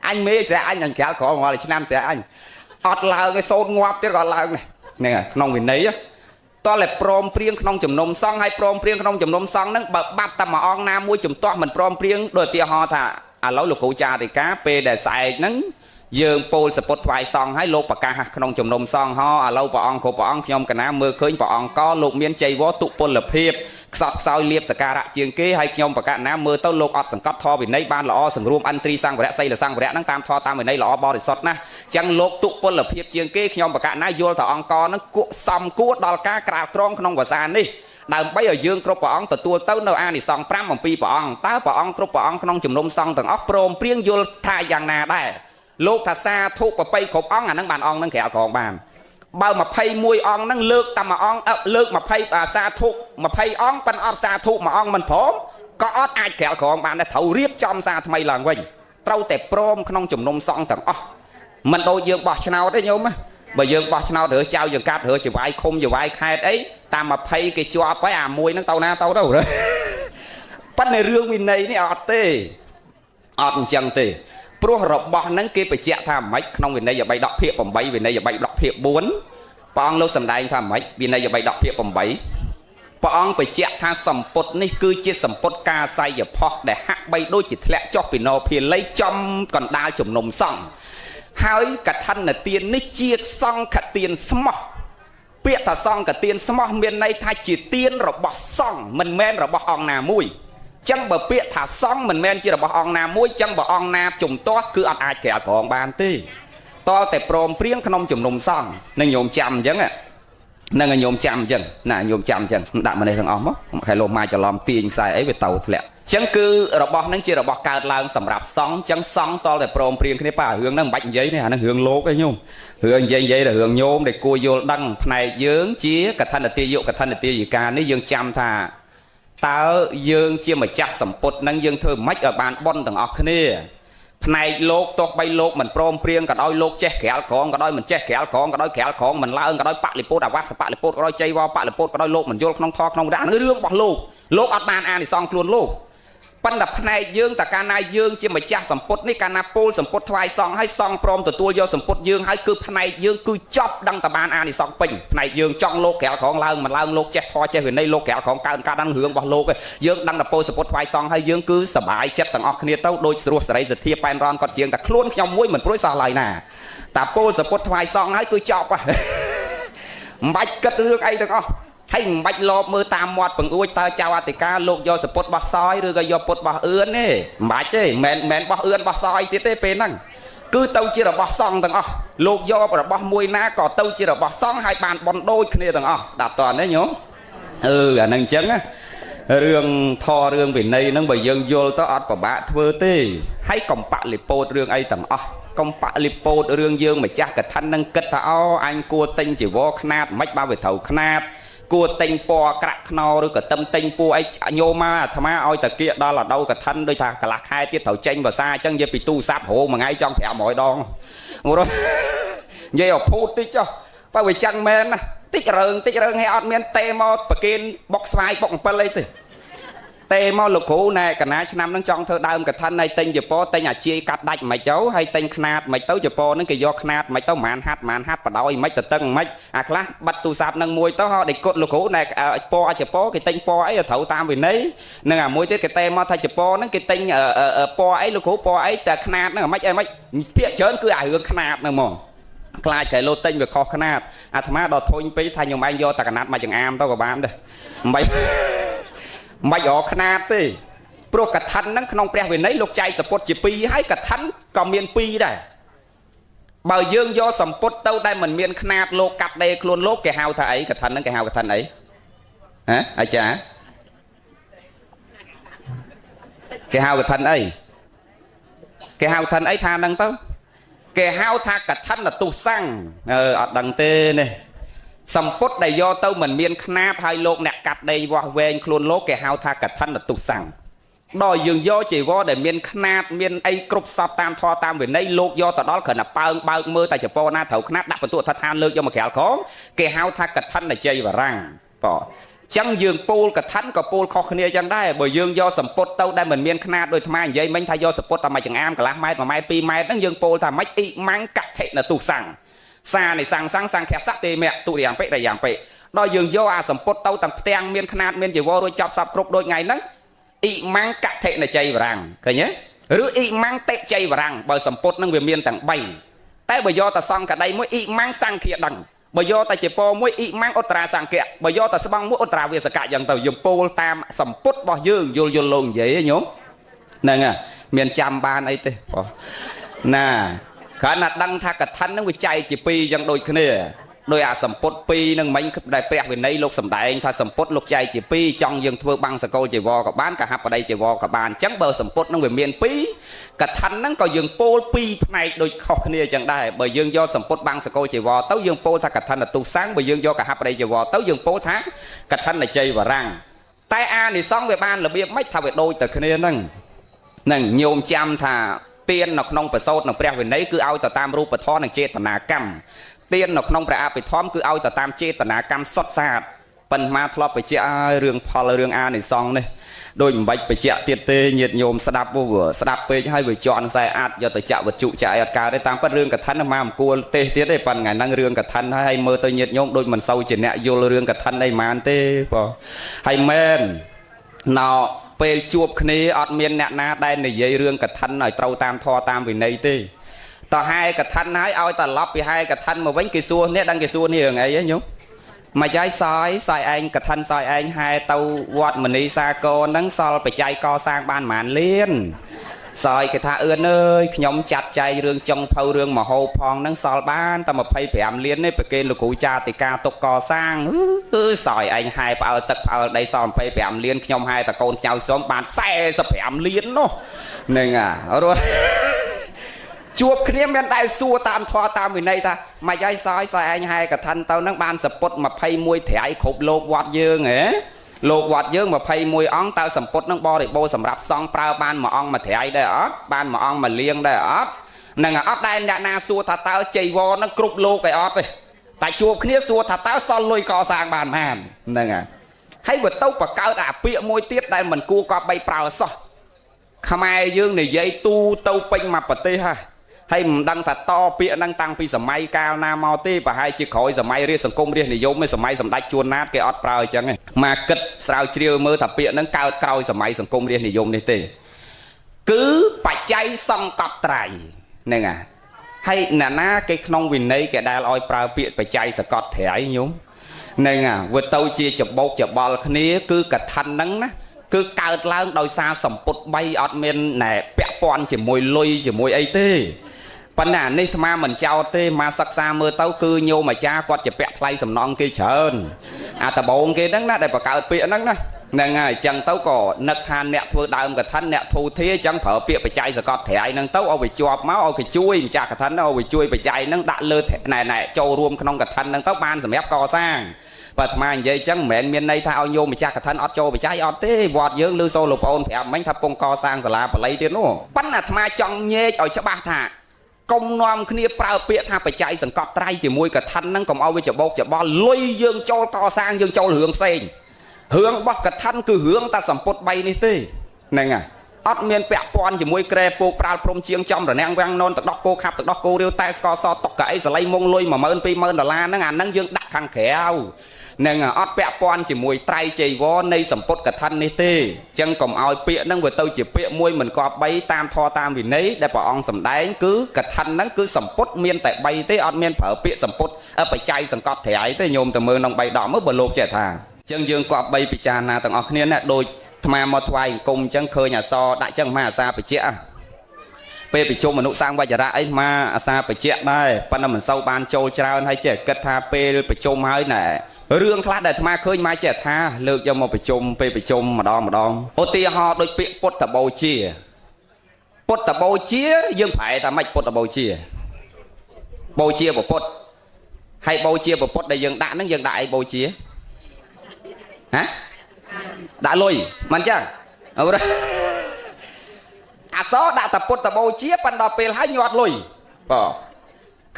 អញមេស្រែអញក្រាលក្រងមកឆ្នាំស្រែអញអត់ឡើងឲ្យសូនងាប់ទៀតក៏ឡើងហ្នឹងហើយក្នុងវិន័យតោះតែព្រមព្រៀងក្នុងជំនុំសង្ឃហើយព្រមព្រៀងក្នុងជំនុំសង្ឃហ្នឹងបើបាត់តែមួយអង្គណាមួយជំទាស់មិនព្រមព្រៀងដោយឧទាហរណ៍ថាឥឡូវលោកគ្រូចារិកាពេលដែលស្អែកហ្នឹងយើងពោលសពុតថ្វាយសង្ឃឲ្យលោកប្រកាសក្នុងជំនុំសង្ឃឥឡូវព្រះអង្គគ្រប់ព្រះអង្គខ្ញុំកណាមើលឃើញព្រះអង្គក៏លោកមានចៃវរទុពលភាពខ្សត់ខ្សោយលៀបសការៈជាងគេហើយខ្ញុំប្រកាសណាមើលទៅលោកអត់សង្កត់ធម៌វិន័យបានល្អសង្រួមអន្ត្រីសង្វរៈសីលសង្វរៈហ្នឹងតាមធម៌តាមវិន័យល្អបរិសុទ្ធណាស់អញ្ចឹងលោកទុពលភាពជាងគេខ្ញុំប្រកាសណាយល់ថាអង្គហ្នឹងគួរសមគួរដល់ការក្រាលក្រងក្នុងភាសានេះដើម្បីឲ្យយើងគ្រប់ព្រះអង្គទទួលទៅនៅអានិសង្ឃ5អំពីព្រះអង្គតើព្រះអង្គគ្រប់ព្រះអង្គក្នុងជំនុំសង្ឃទាំងអស់ព្រមព្រៀងយល់ថាយ៉ាងណាដែរលោកថាសាធុប្របីគ្រប់អង្គអាហ្នឹងបានអង្គហ្នឹងក្រាលក្រងបានបើ21អង្គហ្នឹងលើកតែមួយអង្គលើក20សាធុ20អង្គប៉ុន្តែអត់សាធុមួយអង្គមិនព្រមក៏អត់អាចក្រាលក្រងបានដែរត្រូវរៀបចំសាថ្មីឡើងវិញត្រូវតែព្រមក្នុងជំនុំសង្ឃទាំងអស់មិនដូចយើងបោះឆ្នោតទេញោមបើយើងបោះឆ្នោតរើចៅយើងកាត់រើចវាយឃុំចវាយខេតអីតាម20គេជាប់ហើយអាមួយហ្នឹងទៅណាទៅប៉ុន្តែរឿងវិន័យនេះអត់ទេអត់អញ្ចឹងទេព្រោះរបស់ហ្នឹងគេបញ្ជាក់ថាម៉េចក្នុងវិន័យ3ដកភាគ8វិន័យ3ដកភាគ4ព្រះអង្គលោកសម្ដែងថាម៉េចវិន័យ3ដកភាគ8ព្រះអង្គបញ្ជាក់ថាសម្ពុតនេះគឺជាសម្ពុតកាស័យផុសដែលហាក់បីដូចជាធ្លាក់ចុះពីណោភាលីចំកណ្ដាលជំនុំសង្ឃហើយកឋិនទាននេះជាសង្ឃទានស្មោះពាក្យថាសង្ឃទានស្មោះមានន័យថាជាទានរបស់សង្ឃមិនមែនរបស់អង្គណាមួយចឹងបើពាក្យថាសង្ឃមិនមែនជារបស់អង្គណាមួយចឹងបើអង្គណាជំទាស់គឺអត់អាចក្រាលក្រងបានទេតើតែព្រមព្រៀងក្នុងជំនុំសង្ឃនឹងញោមចាំអញ្ចឹងនឹងញោមចាំអញ្ចឹងណាញោមចាំអញ្ចឹងដាក់មកនេះទាំងអស់មកខែលោម៉ាច្រឡំទាញខ្សែអីវាទៅធ្លាក់ចឹងគឺរបស់ហ្នឹងជារបស់កើតឡើងសម្រាប់សង្ឃចឹងសង្ឃតតែព្រមព្រៀងគ្នាប៉ារឿងហ្នឹងមិនបាច់និយាយទេអាហ្នឹងរឿងលោកឯងញោមរឿងនិយាយតែរឿងញោមដែលគួរយល់ដឹងផ្នែកយើងជាកឋិនទាយកឋិនទាយិកានេះយើងចាំថាតើយើងជាម្ចាស់សម្ពុតហ្នឹងយើងធ្វើម៉េចឲ្យបានបន់ទាំងអស់គ្នាផ្នែកលោកទោះបីលោកមិនព្រមព្រៀងក៏ដោយលោកចេះក្រាលក្រងក៏ដោយមិនចេះក្រាលក្រងក៏ដោយក្រាលក្រងមិនឡើងក៏ដោយបលិពុតអវស្សបលិពុតក៏ដោយចៃវរបលិពុតក៏ដោយលោកមិនយល់ក្នុងធម៌ក្នុងវិន័យហ្នឹងរឿងរបស់លោកអត់បានអានិសង្ឃខ្លួនលោកប៉ុន្តែផ្នែកយើងតើកាលណាយើងជាម្ចាស់សម្ពុតនេះកាលណាពោលសម្ពុតថ្វាយសង្ឃឲ្យសង្ឃព្រមទទួលយកសម្ពុតយើងហើយគឺផ្នែកយើងគឺចប់ដឹងតែបានអានិសង្ឃពេញផ្នែកយើងចង់លោកក្រាលក្រងឡើងមិនឡើងលោកចេះធម៌ចេះវិន័យលោកក្រាលក្រងកើតហ្នឹងរឿងរបស់លោកយើងដឹងតែពោលសម្ពុតថ្វាយសង្ឃហើយយើងគឺសប្បាយចិត្តទាំងអស់គ្នាទៅដូចស្រួសសេរីសទ្ធាប៉ែនរនគាត់ជាងតែខ្លួនខ្ញុំមួយមិនព្រួយសោះឡើយណាតែពោលសម្ពុតថ្វាយសង្ឃហើយគឺចប់ហ៎មិនបាច់គិតរឿងអីទាំងអស់ហើយមិនបាច់លបមើលតាមមាត់ពង្អួចតើចៅអធិការលោកយកសពុតបោះសយឬក៏យកពុតបោះអឿនទេមិនបាច់ទេមិនបោះអឿនបោះសយទៀតទេពេលហ្នឹង cứ tâu chia là bó xong tầng lục do là bó mùi ná có tâu chia là bó xong hai bàn bọn đôi kia tầng đạt toàn đấy nhớ nâng chấn á rương thò rương vì này nâng bởi dân vô tớ ọt của bạ thơ tê hay còn bạ lì bột rương ấy tầng còn bạ lì bột rương dương mà chắc cả thân nâng kết thảo anh cua tinh chỉ vô khát mách ba về thầu khát cua tinh po crack no rồi cả tâm tinh po ấy nhô ma thà má oi ta kia đó là đâu cả thân đôi thà cả lạc hai tiết thầu tranh và xa chân dây bị tu sáp hộ mà ngay trong thẻ mọi đòn rồi dây ở phút tí cho ba về chân men tích rừng hay ọt men tê mò bạc kiên bọc xoay bọc bơ lấy tê mò lục hũ này cả nãy năm nó trong thơ đơm cả thân này tinh giờ po tinh chia cắt đạch mày cháu hay tinh khát mày tấu giờ po nó cái do khát mày tấu màn hát và đôi mấy tờ tân mấy class bắt tu sạp nâng môi tao họ để cột lục hũ này po giờ po cái tinh po ấy thấu tam vì nấy nâng môi tiết cái tê mò thay giờ po nó cái tinh po ấy lục hũ po ấy tờ khát nó mấy phía chớn cứ ai hưởng khát nè mong lại cái lô tinh về kho khát thà đọt thôi bây thay nhung anh do ta cả nát mà chẳng am tao có bán đây mày ở khát đi pro cả thân nắng không pre về nấy lục chạy support chỉ pi hay cả thân còn miền pi đây bờ dương do support tao đây mình miền khát lô cắt đây luôn lốt cái hao thà ấy cả thân nắng cái hao cả thân ấy hả ai chả cái hao cả thân ấy cái hao thân ấy tha năng tao cái hao tha cả thân là tu sang ở đằng tê này sầm pốt đầy do tao mình miên khát hai lô nẹt cắt đây qua về luôn lố cái hao tha cả thân là tu sang đòi dường do chỉ có để miên khát miên ai cướp sập tam thoa tam về đây lô do tao đó khởi là bao mưa tại chợ po na thầu khát đặt vào tụ thật than lơ do mà khéo khó cái hao tha cả thân là chơi và răng bỏ chẳng dương pol cả thân có pol khó khăn chẳngได้bởi dương do sầm pốt tao đây mình miên khát đôi tham vậy mình thay do sầm pốt tao mày chẳng am cả lá mai mà mai pi mai đang dương pol tham mấy y mang cắt hệ là tu sang xa này sang khép sát tê mẹ tụ điểm pệ là pệ đôi dương do sầm pốt tao tầm teng miên khát miên chỉ vô đôi chọc sập cục đôi ngày nắng y mang cắt hệ là chơi và răng thấy nhé rứa y mang tệ chơi và răng bởi sầm pốt năng về miên tầng bay tại bởi do ta xong cả đây mới y mang sang kia đằng bởi do ta chỉ po mỗi y mang otra sang kia bởi do ta sẽ băng mỗi otra về cả dần tàu dùng pol tam sầm pốt bỏ dương vô lồn vậy nhúng nè miền chăm ban ấy tê nè khả năng đăng tha cả thân nó bị chạy chỉ pi dần đôi kia đôi sầm pốt pi nâng mấy đại bẹt về đây lục sầm đại anh tha sầm pốt lục chạy chỉ pi trong dần thưa băng sờ câu chỉ vo cả bán cả hấp ở đây chỉ vo cả bàn trắng bờ sầm pốt nó về miền pi cả thân nó có dần pol pi này đôi khó kia chẳngได้bởi dương do sầm pốt băng sờ câu chỉ vo tấu dương pol tha cả thân là tu sáng bởi dương do cả hấp ở đây chỉ vo tấu dương pol tháng cả thân là chơi và răng tai a thì xong về ban là biết mấy thà về đôi từ kia nâng nhiều trăm thà tiên nó không phải sốt nó preo về đấy cứ ao tờ tam rup thon nó chết tờ nà cam tiên nó không phải áp thom cứ ao tờ tam chết tờ nà cam sót xa phần ma thọp phải chia rương phò rương a này xong này đôi bạch phải chia tiệt tê nhiệt nhôm sạp vô vừa sạp pe hay vừa chọn sai ạt giờ tới chợ vật trụ chạy cả đấy tam phát rương cả thân mà cua tê tiết đấy phần ngày năng rương cả thân hay mơ tới nhiệt nhôm đôi mình sâu chỉ nẹt vô rương cả thân đây mà tê hay men nào pe chuột kia ọt miên nẹt na đây này dây rương cả thân này trâu tam tho tam vì này tê tao hai cả thân hái ao tao lóp vì hai cả thân mà bánh cây xua nét đang cây xua như ngày ấy nhúng mà trái sai anh cả thân sai anh hai tàu quạt mình đi xa cô nắng sol phải chạy co sang ban màn liên sai cái tha ươn ơi nhóm chặt chạy rương trong phâu rương mà hô phong nắng sol ban tao mà phay phải am liên đấy phải kêu là cụ cha thì ca tục co sang sai anh hai bảo tật ở đây sol phay phải am liên nhóm hai ta con chào xóm ban xe sập phải am liên nó nên rồi chuột kia men đại xua tam thoa tam vì này ta mà trái sai anh hai cả thân tao nắng ban sập mà phay môi thẻ khục lô quạt dương ấy lô quạt dương mà phay môi óng tao sập nắng bo để bo sầm rạp xong prao ban mà ong mà thẻ đây ở ban mà ong mà liêng đây ở nè ấp đây đã na xua thà tao chạy vo nó cục lô cái ấp ấy tại chuột kia xua thà tao son lôi co sang bàn màn nè hay vượt tâu và cao đã bịa môi tiết đây mình cua co bay prao so khai dương này dây tu tâu pin mà bật tê ha hay đăng thật to bịa đăng tăng pi sầm mai cao na mau tê và hai chiếc khối sầm mai riêng sầm công riêng thì giống mấy sầm mai sầm đai chuồn nát cái ót prao chẳng này mà kịch sao chiều mơ thập bịa đăng cao cao sầm mai sầm công riêng thì giống này tê cứ phải cháy xong cọp trải này hay là na cái nông vìn này cái đai loi prao bịa phải cháy sờ cọt thẻ ấy nhúng này vượt tàu chia chụp bột chụp bò kia cứ cả thanh nắng á cứ caoឡើងដោយសារសម្ពុត3អត់មានណែពាក់ព័ន្ធជាមួយលុយជាមួយអីទេ ប៉ុន្តែនេះអាត្មាមិនចោទទេមកសិក្សាមើលទៅគឺញោមអាចារ្យគាត់ជាពាក់ថ្លៃសំណងគេច្រើនអាដបងគេហ្នឹងណាដែលបង្កើតពាក្យហ្នឹងណាហ្នឹងហើយអញ្ចឹងទៅក៏នឹកថាអ្នកធ្វើដើមកឋិនអ្នកធូធាអញ្ចឹងប្រើពាក្យបច្ច័យសកត់ត្រៃហ្នឹងទៅឲ្យវាជាប់មកឲ្យគេជួយម្ចាស់កឋិនឲ្យវាជួយបច្ច័យហ្នឹងដាក់លើណែចូលរួមក្នុងកឋិនហ្នឹងទៅបានសម្រាប់កសាងបើអាត្មានិយាយអញ្ចឹងមិនមែនមានន័យថាឲ្យញោមម្ចាស់កឋិនអត់ចូលបច្ច័យអត់ទេវត្តយើងឬសូលោកប្អូនប្រាប់មិញថាពងកសាងសាលាបល័យទៀតនោះប៉ុន្តែអាត្មាចង់ញែកឲ្យច្បាស់ថាកុំនាំគ្នាប្រើពាក្យថាបច្ច័យសង្កត់ត្រៃជាមួយកឋិនហ្នឹងកុំឲ្យវាច្បោកច្បល់លុយយើងចូលកសាងយើងចូលរឿងផ្សេងរឿងរបស់កឋិនគឺរឿងតែសម្ពុត3នេះទេហ្នឹងហើយអត់មានពាក់ព័ន្ធជាមួយក្រែពូកប្រាល់ព្រំជាងចំរនាំងវាំងននទឹកដោះគោខាប់ទឹកដោះគោរាវតែស្កសតុកកៅអីសលៃមុងលុយ10000 20000ដុល្លារហ្នឹងអាហ្នឹងយើងដាក់ខាងក្រៅហ្នឹងអត់ពាក់ព័ន្ធជាមួយត្រៃចីវរនៃសម្ពុតកឋិននេះទេអញ្ចឹងកុំឲ្យពាក្យហ្នឹងវាទៅជាពាក្យមួយមិនគប្បីតាមធម៌តាមវិន័យដែលព្រះអង្គសម្ដែងគឺកឋិនហ្នឹងគឺសម្ពុតមានតែ3ទេអត់មានប្រើពាក្យសម្ពុតបច្ច័យសង្កត់ត្រៃទេញោមទៅមើលក្នុង3ដកមើលបើលោកចេះថាអញ្ចឹងយើងគប្បីពិចារណាទាំងអស់គ្នាណាដូចអាត្មាមកថ្វាយអង្គមអញ្ចឹងឃើញអសដាក់អញ្ចឹងមកអាសាបច្ចៈពេលប្រជុំមនុស្សសាងវចរៈអីមកអាសាបច្ចៈដែរប៉ុន្តែមិនសូវបានចូលច្រើនហើយចេះគិតថាពេលប្រជុំហើយណែរឿងខ្លះដែលអាត្មាឃើញមកចេះថាលើកយកមកប្រជុំពេលប្រជុំម្ដងឧទាហរណ៍ដូចពាក្យពុទ្ធបូជាពុទ្ធបូជាយើងប្រែថាម៉េចពុទ្ធបូជាបូជាពុទ្ធហើយបូជាពុទ្ធដែលយើងដាក់ហ្នឹងយើងដាក់អីបូជាហ៎ដាក់លុយមិនចឹងអសដាក់តែពុទ្ធបូជាប៉ុន្តែពេលហើយញាត់លុយបង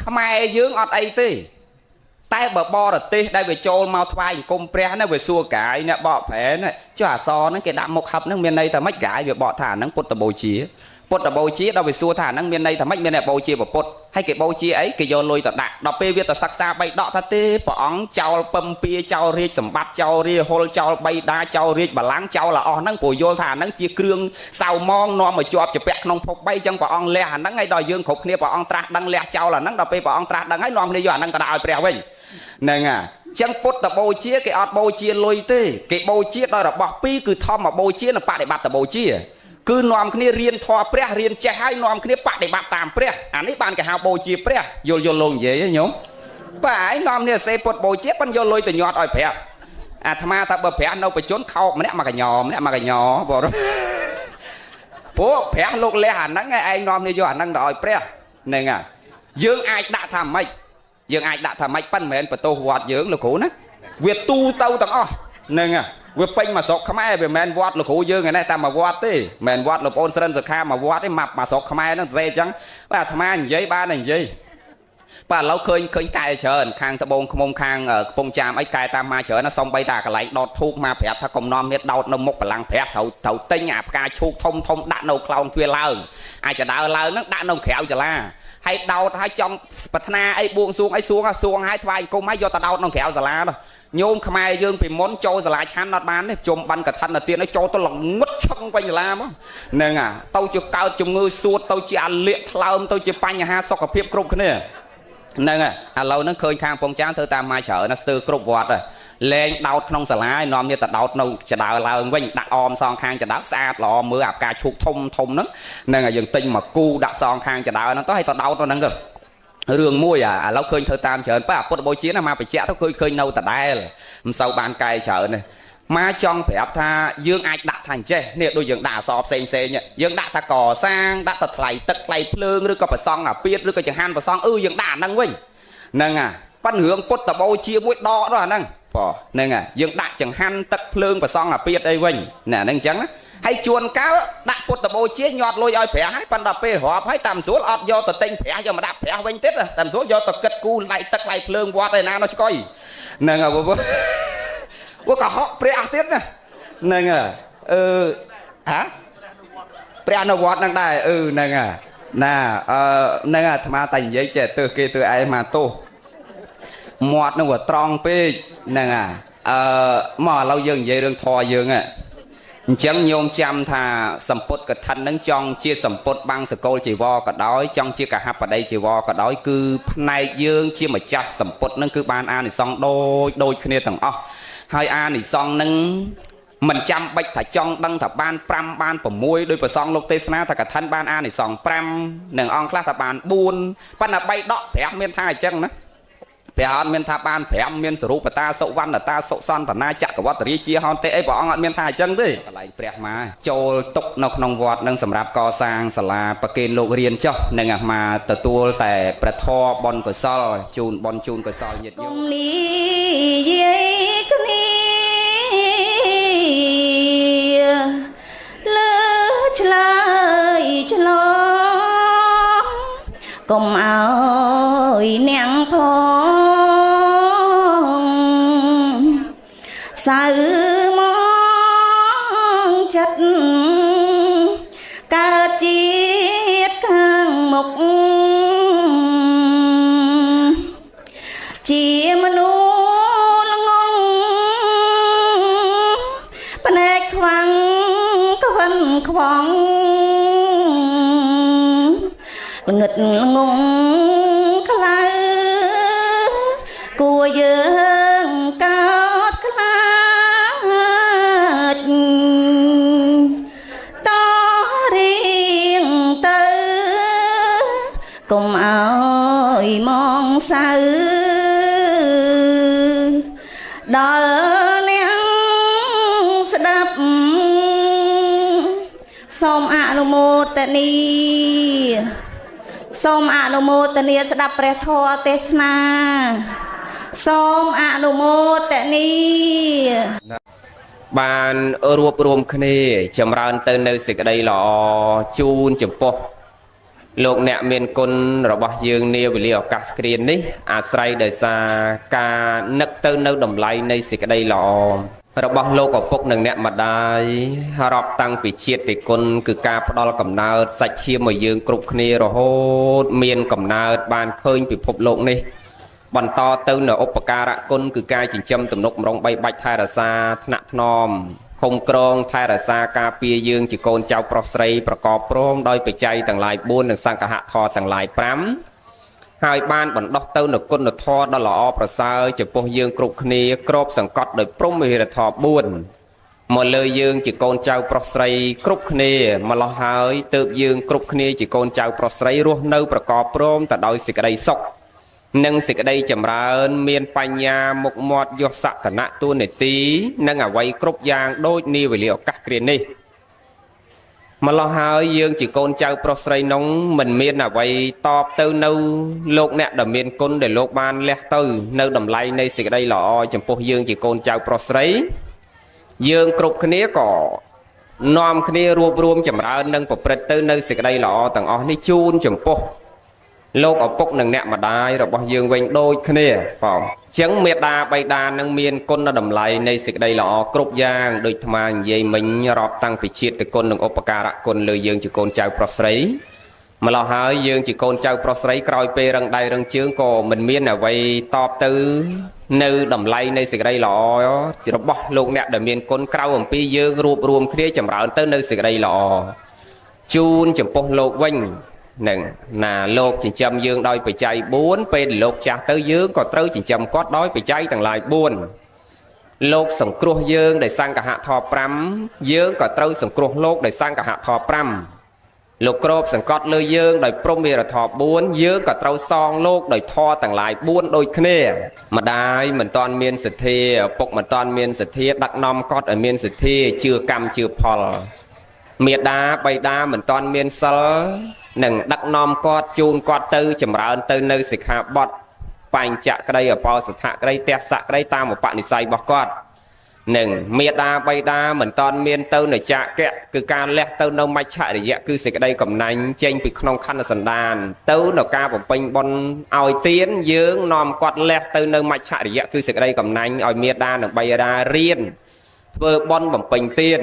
ខ្មែរយើងអត់អីទេតែបើបរទេសដែលវាចូលមកថ្វាយអង្គមព្រះណាវាសួរកាយអ្នកបកប្រែណាចុះអសហ្នឹងគេដាក់មុខហឹបហ្នឹងមានន័យថាម៉េចកាយវាបកថាហ្នឹងពុទ្ធបូជាពុទ្ធបូជាដល់វាសួរថាហ្នឹងមានន័យថាម៉េចមានអ្នកបូជាពុទ្ធហើយគេបូជាអីគេយកលុយទៅដាក់ដល់ពេលវាទៅសិក្សា3ដកថាទេព្រះអង្គចោលពំពាចោលរាជសម្បត្តិចោលរាហុលចោលបៃតាចោលរាជបល្ល័ង្កចោលអស់ហ្នឹងព្រោះយល់ថាហ្នឹងជាគ្រឿងសៅមងនាំមកជាប់ជាពាក់ក្នុងភព3អញ្ចឹងព្រះអង្គលះអាហ្នឹងហើយដល់យើងគ្រប់គ្នាព្រះអង្គត្រាស់ដឹងលះចោលអាហ្នឹងដល់ពេលព្រះអង្គត្រាស់ដឹងហើយនាំគ្នាយកអាហ្នឹងទៅដាក់ឲ្យព្រះវិញហ្នឹងហើយអញ្ចឹងពុទ្ធបូជាគេអត់បូជាលុយទេគេបូជាដោយរបស់ពីរគឺធម្មបូជានិងបដិបត្តិបូជាគឺនាំគ្នារៀនធម៌ព្រះរៀនចេះហើយនាំគ្នាបដិបត្តិតាមព្រះអានេះបានគេហៅបូជាព្រះយល់លោកនិយាយញោមបាទឯងនាំគ្នាសេពុទ្ធបូជាប៉ុនយកលុយទៅញាត់ឲ្យព្រះអាត្មាថាបើព្រះនៅបជនខោកម្នាក់មកកញ្ញម្នាក់មកកញ្ញបងពួកព្រះលោកលះអាហ្នឹងឯងនាំគ្នាយកអាហ្នឹងទៅឲ្យព្រះហ្នឹងហើយយើងអាចដាក់ថាម៉េចយើងអាចដាក់ថាម៉េចប៉ុន្តែមិនមែនបន្ទោសវត្តយើងលោកគ្រូណាវាទូទៅទាំងអស់ហ្នឹងហើយវាពេញមកស្រុកខ្មែរវាមិនមែនវត្តលោកគ្រូយើងឯនេះតែមកវត្តទេមិនមែនវត្តលោកប្អូនស្រិនសុខាមកវត្តទេមកស្រុកខ្មែរហ្នឹងស្អីអញ្ចឹងបាទអាត្មានិយាយបានតែនិយាយបាទឥឡូវឃើញកែច្រើនខាងត្បូងឃុំខាងកំពង់ចាមអីកែតាមមកច្រើនណាសំបីតាកន្លែងដុតធូបមកប្រាប់ថាកុំនាំមានដោតនៅមុខបលាំងព្រះត្រូវទិញអាផ្កាឈូកធំដាក់នៅខ្លោងទ្វារឡើងអាចដើរឡើងហ្នឹងដាក់នៅក្រៅសាលាហើយដោតឲ្យចង់ប្រាថ្នាអីបួងសួងអីសួងឲ្យថ្វាយអង្គមឲ្យយកទៅដោតនៅក្រៅសាលានោះញោមខ្មែរយើងពីមុនចូលសាលាឆាន់អត់បានទេជុំបានកឋិនទៅទៀតឲ្យចូលទៅល្ងឹតឆឹងវិញសាលាមកហ្នឹងទៅជាកើតជំងឺសួតទៅជាអាលៀកថ្លើមទៅជាបញ្ហាសុខភាពគ្រប់គ្នាហ្នឹងឥឡូវហ្នឹងឃើញខាងពងចាងធ្វើតាមមកច្រើនណាស្ទើរគ្រប់វត្តហើយលែងដោតក្នុងសាលាឲ្យនាំគ្នាទៅដោតនៅចដើឡើងវិញដាក់អមសងខាងចដើស្អាតល្អមើលអាផ្កាឈូកធំហ្នឹងហើយយើងទិញមកគូដាក់សងខាងចដើហ្នឹងទៅឲ្យទៅដោតទៅហ្នឹងទៅរឿងមួយឥឡូវឃើញធ្វើតាមច្រើនប៉ាពុទ្ធបូជាណាមកបញ្ជាក់ទៅឃើញនៅដដែលមិនសូវបានកែច្រើនទេមកចង់ប្រាប់ថាយើងអាចដាក់ថាអញ្ចេះនេះដូចយើងដាក់អសរផ្សេងយើងដាក់ថាកសាងដាក់ទៅថ្លៃទឹកថ្លៃភ្លើងឬក៏ប្រសង់អាពាតឬក៏ចង្ហាន់ប្រសង់យើងដាក់អាហ្នឹងវិញហ្នឹងប៉ិនរឿងពុទ្ធបូជាមួយដកនោះអាហ្នឹងប៉ហ្នឹងយើងដាក់ចង្ហាន់ទឹកភ្លើងប្រសង់អាពាតអីវិញណាហ្នឹងអញ្ចឹងហើយជួនកាលដាក់ពុទ្ធបូជាញាត់លុយឲ្យព្រះហើយប៉ុន្តែពេលរាប់ហើយតាមស្រួលអត់យកទៅទិញព្រះយកមកដាក់ព្រះវិញទៀតតាមស្រួលយកទៅគិតគូរឡៃទឹកឡៃភ្លើងវត្តឯណានោះឆ្កុយហ្នឹងវាក៏ហក់ព្រះទៀតណាហ្នឹងហាព្រះនៅវត្តហ្នឹងដែរហ្នឹងណាហ្នឹងអាត្មាតែនិយាយចេះទើសគេទើឯងមកទោសមាត់នឹងវាត្រង់ពេកហ្នឹងមកឥឡូវយើងនិយាយរឿងធម៌យើងអញ្ចឹងញោមចាំថាសម្ពុតកឋិននឹងចង់ជាសម្ពុតបាំងសកលជីវរក៏ដោយចង់ជាកហបតីជីវរក៏ដោយគឺផ្នែកយើងជាម្ចាស់សម្ពុតនឹងគឺបានអានិសង្សដូចគ្នាទាំងអស់ហើយអានិសង្សនឹង mình chăm bạch thả trong đăng thả ban pram ban phẩm môi đôi bờ song lục tê sna thả cả thân ban an này song pram nương ong class thả ban buôn ban là bay đọ thẻ miên thai chân đó thẻ miên thả ban thẻ miên sử dụng ta sậu văn là ta sậu son thả na chặt cả vót tਰੀ chia hòn tê ấy bỏ ngọn miên thai chân đấy lại bẹt mà châu tục nọc nòng vót nâng sầm rạp co sang sả la bạc kê lục riêng cho nâng mà tờ tuaแต่ประทอบอลก็ซอลจูนบอลจูนก็ซอลnhiệt cùng ní dây cứ ní lỡ chơi lo cùng áo nén phong sa mong chất ca chiết khang mục chỉ mà nu ngong bên này khoang có phần khoang nghịch ngong khai cua dương cao khai to riêng tư cùng áo mong sao đó nén sẽ đập xóm mô tê ni xóm mô tê ni sẽ đập bè thô tê sna xóm mô tê ni ban rùa rùm khné chầm ran tên nơi xịt đây lọ chun chầm poលោកអ្នកមានគុណរបស់យើងនាវេលាឱកាសគ្រានេះអាស្រ័យដោយសារការនឹកទៅនៅតម្លៃនៃសេចក្តីល្អរបស់លោកឪពុកនិងអ្នកម្ដាយរាប់តាំងពីជាតិពីគុណគឺការផ្ដល់កំណើតសាច់ឈាមឲ្យយើងគ្រប់គ្នារហូតមានកំណើតបានឃើញពិភពលោកនេះបន្តទៅនៅឧបការៈគុណគឺការចិញ្ចឹមទំនុកម្រងបីបាច់ថែរក្សាថ្នាក់ថ្នមខំក្រងថែរក្សាការពារយើងជាកូនចៅប្រុសស្រីប្រកបព្រមដោយបច្ច័យទាំងឡាយ4និងសង្ឃៈធម៌ទាំងឡាយ5ហើយបានបណ្ដោះទៅនូវគុណធម៌ដ៏ល្អប្រសើរចំពោះយើងគ្រប់គ្នាគ្របសង្កត់ដោយព្រហ្មវិហារធម៌4មកលើយើងជាកូនចៅប្រុសស្រីគ្រប់គ្នាម្លោះហើយទើបយើងគ្រប់គ្នាជាកូនចៅប្រុសស្រីរស់នៅប្រកបព្រមទៅដោយសេចក្តីសុខនិងសេចក្តីចម្រើនមានបញ្ញាមុខមាត់យកសក្តិទូនាទីនិងអវ័យគ្រប់យ៉ាងដូចនាវេលាឱកាសគ្រានេះម្លោះហើយយើងជាកូនចៅប្រុសស្រីនោះមិនមានអវ័យតបទៅនៅលោកអ្នកដែលមានគុណដែលលោកបានលះទៅនៅតម្លៃនៃសេចក្តីល្អចំពោះយើងជាកូនចៅប្រុសស្រីយើងគ្រប់គ្នាក៏នាំគ្នារួបរวมចម្រើននិងប្រព្រឹត្តទៅនៅសេចក្តីល្អទាំងអស់នេះជូនចំពោះលោកឪពុកនិងអ្នកម្ដាយរបស់យើងវិញដូចគ្នាបងអញ្ចឹងមេដាបៃតានឹងមានគុណតម្លៃនៃសេចក្តីល្អគ្រប់យ៉ាងដូចអាត្មានិយាយមិញរាប់តាំងពីជាតិគុណនិងឧបការៈគុណលើយើងជាកូនចៅប្រុសស្រីម្ល៉េះហើយយើងជាកូនចៅប្រុសស្រីក្រោយពេលរឹងដៃរឹងជើងក៏មិនមានអ្វីតបទៅនៅតម្លៃនៃសេចក្តីល្អរបស់លោកអ្នកដែលមានគុណក្រៅអំពីយើងរួបរวมគ្នាចម្រើនទៅនៅសេចក្តីល្អជូនចំពោះលោកវិញនឹងណាលោកចិញ្ចឹមយើងដោយបច្ច័យ4ពេលលោកចាស់ទៅយើងក៏ត្រូវចិញ្ចឹមគាត់ដោយបច្ច័យទាំងឡាយ4លោកសង្គ្រោះយើងដោយសង្ឃៈធម៌5យើងក៏ត្រូវសង្គ្រោះលោកដោយសង្ឃៈធម៌5លោកគ្របសង្កត់លើយើងដោយព្រហ្មវិហារធម៌4យើងក៏ត្រូវសងលោកដោយធម៌ទាំងឡាយ4ដូចគ្នាម្ដាយមិនតាន់មានសទ្ធាឪពុកមិនតាន់មានសទ្ធាដឹកនាំគាត់ឲ្យមានសទ្ធាជឿកម្មជឿផលមេដាបៃតាមិនតាន់មានសិលនឹងដឹកនាំគាត់ជូនគាត់ទៅចម្រើនទៅនៅសិក្ខាបទបញ្ចក្តីអបោសថៈក្តីទស្សៈក្តីតាមឧបនិស្ស័យរបស់គាត់នឹងមេដាបៃតាមិនតាន់មានទៅនៅចាកៈគឺការលះទៅនៅមច្ឆរិយៈគឺសេចក្តីកំណាញ់ចេញពីក្នុងខណ្ឌសន្តានទៅនៅការបំពេញបុណ្យឲ្យទានយើងនាំគាត់លះទៅនៅមច្ឆរិយៈគឺសេចក្តីកំណាញ់ឲ្យមេដានិងបៃតារៀនធ្វើបុណ្យបំពេញទាន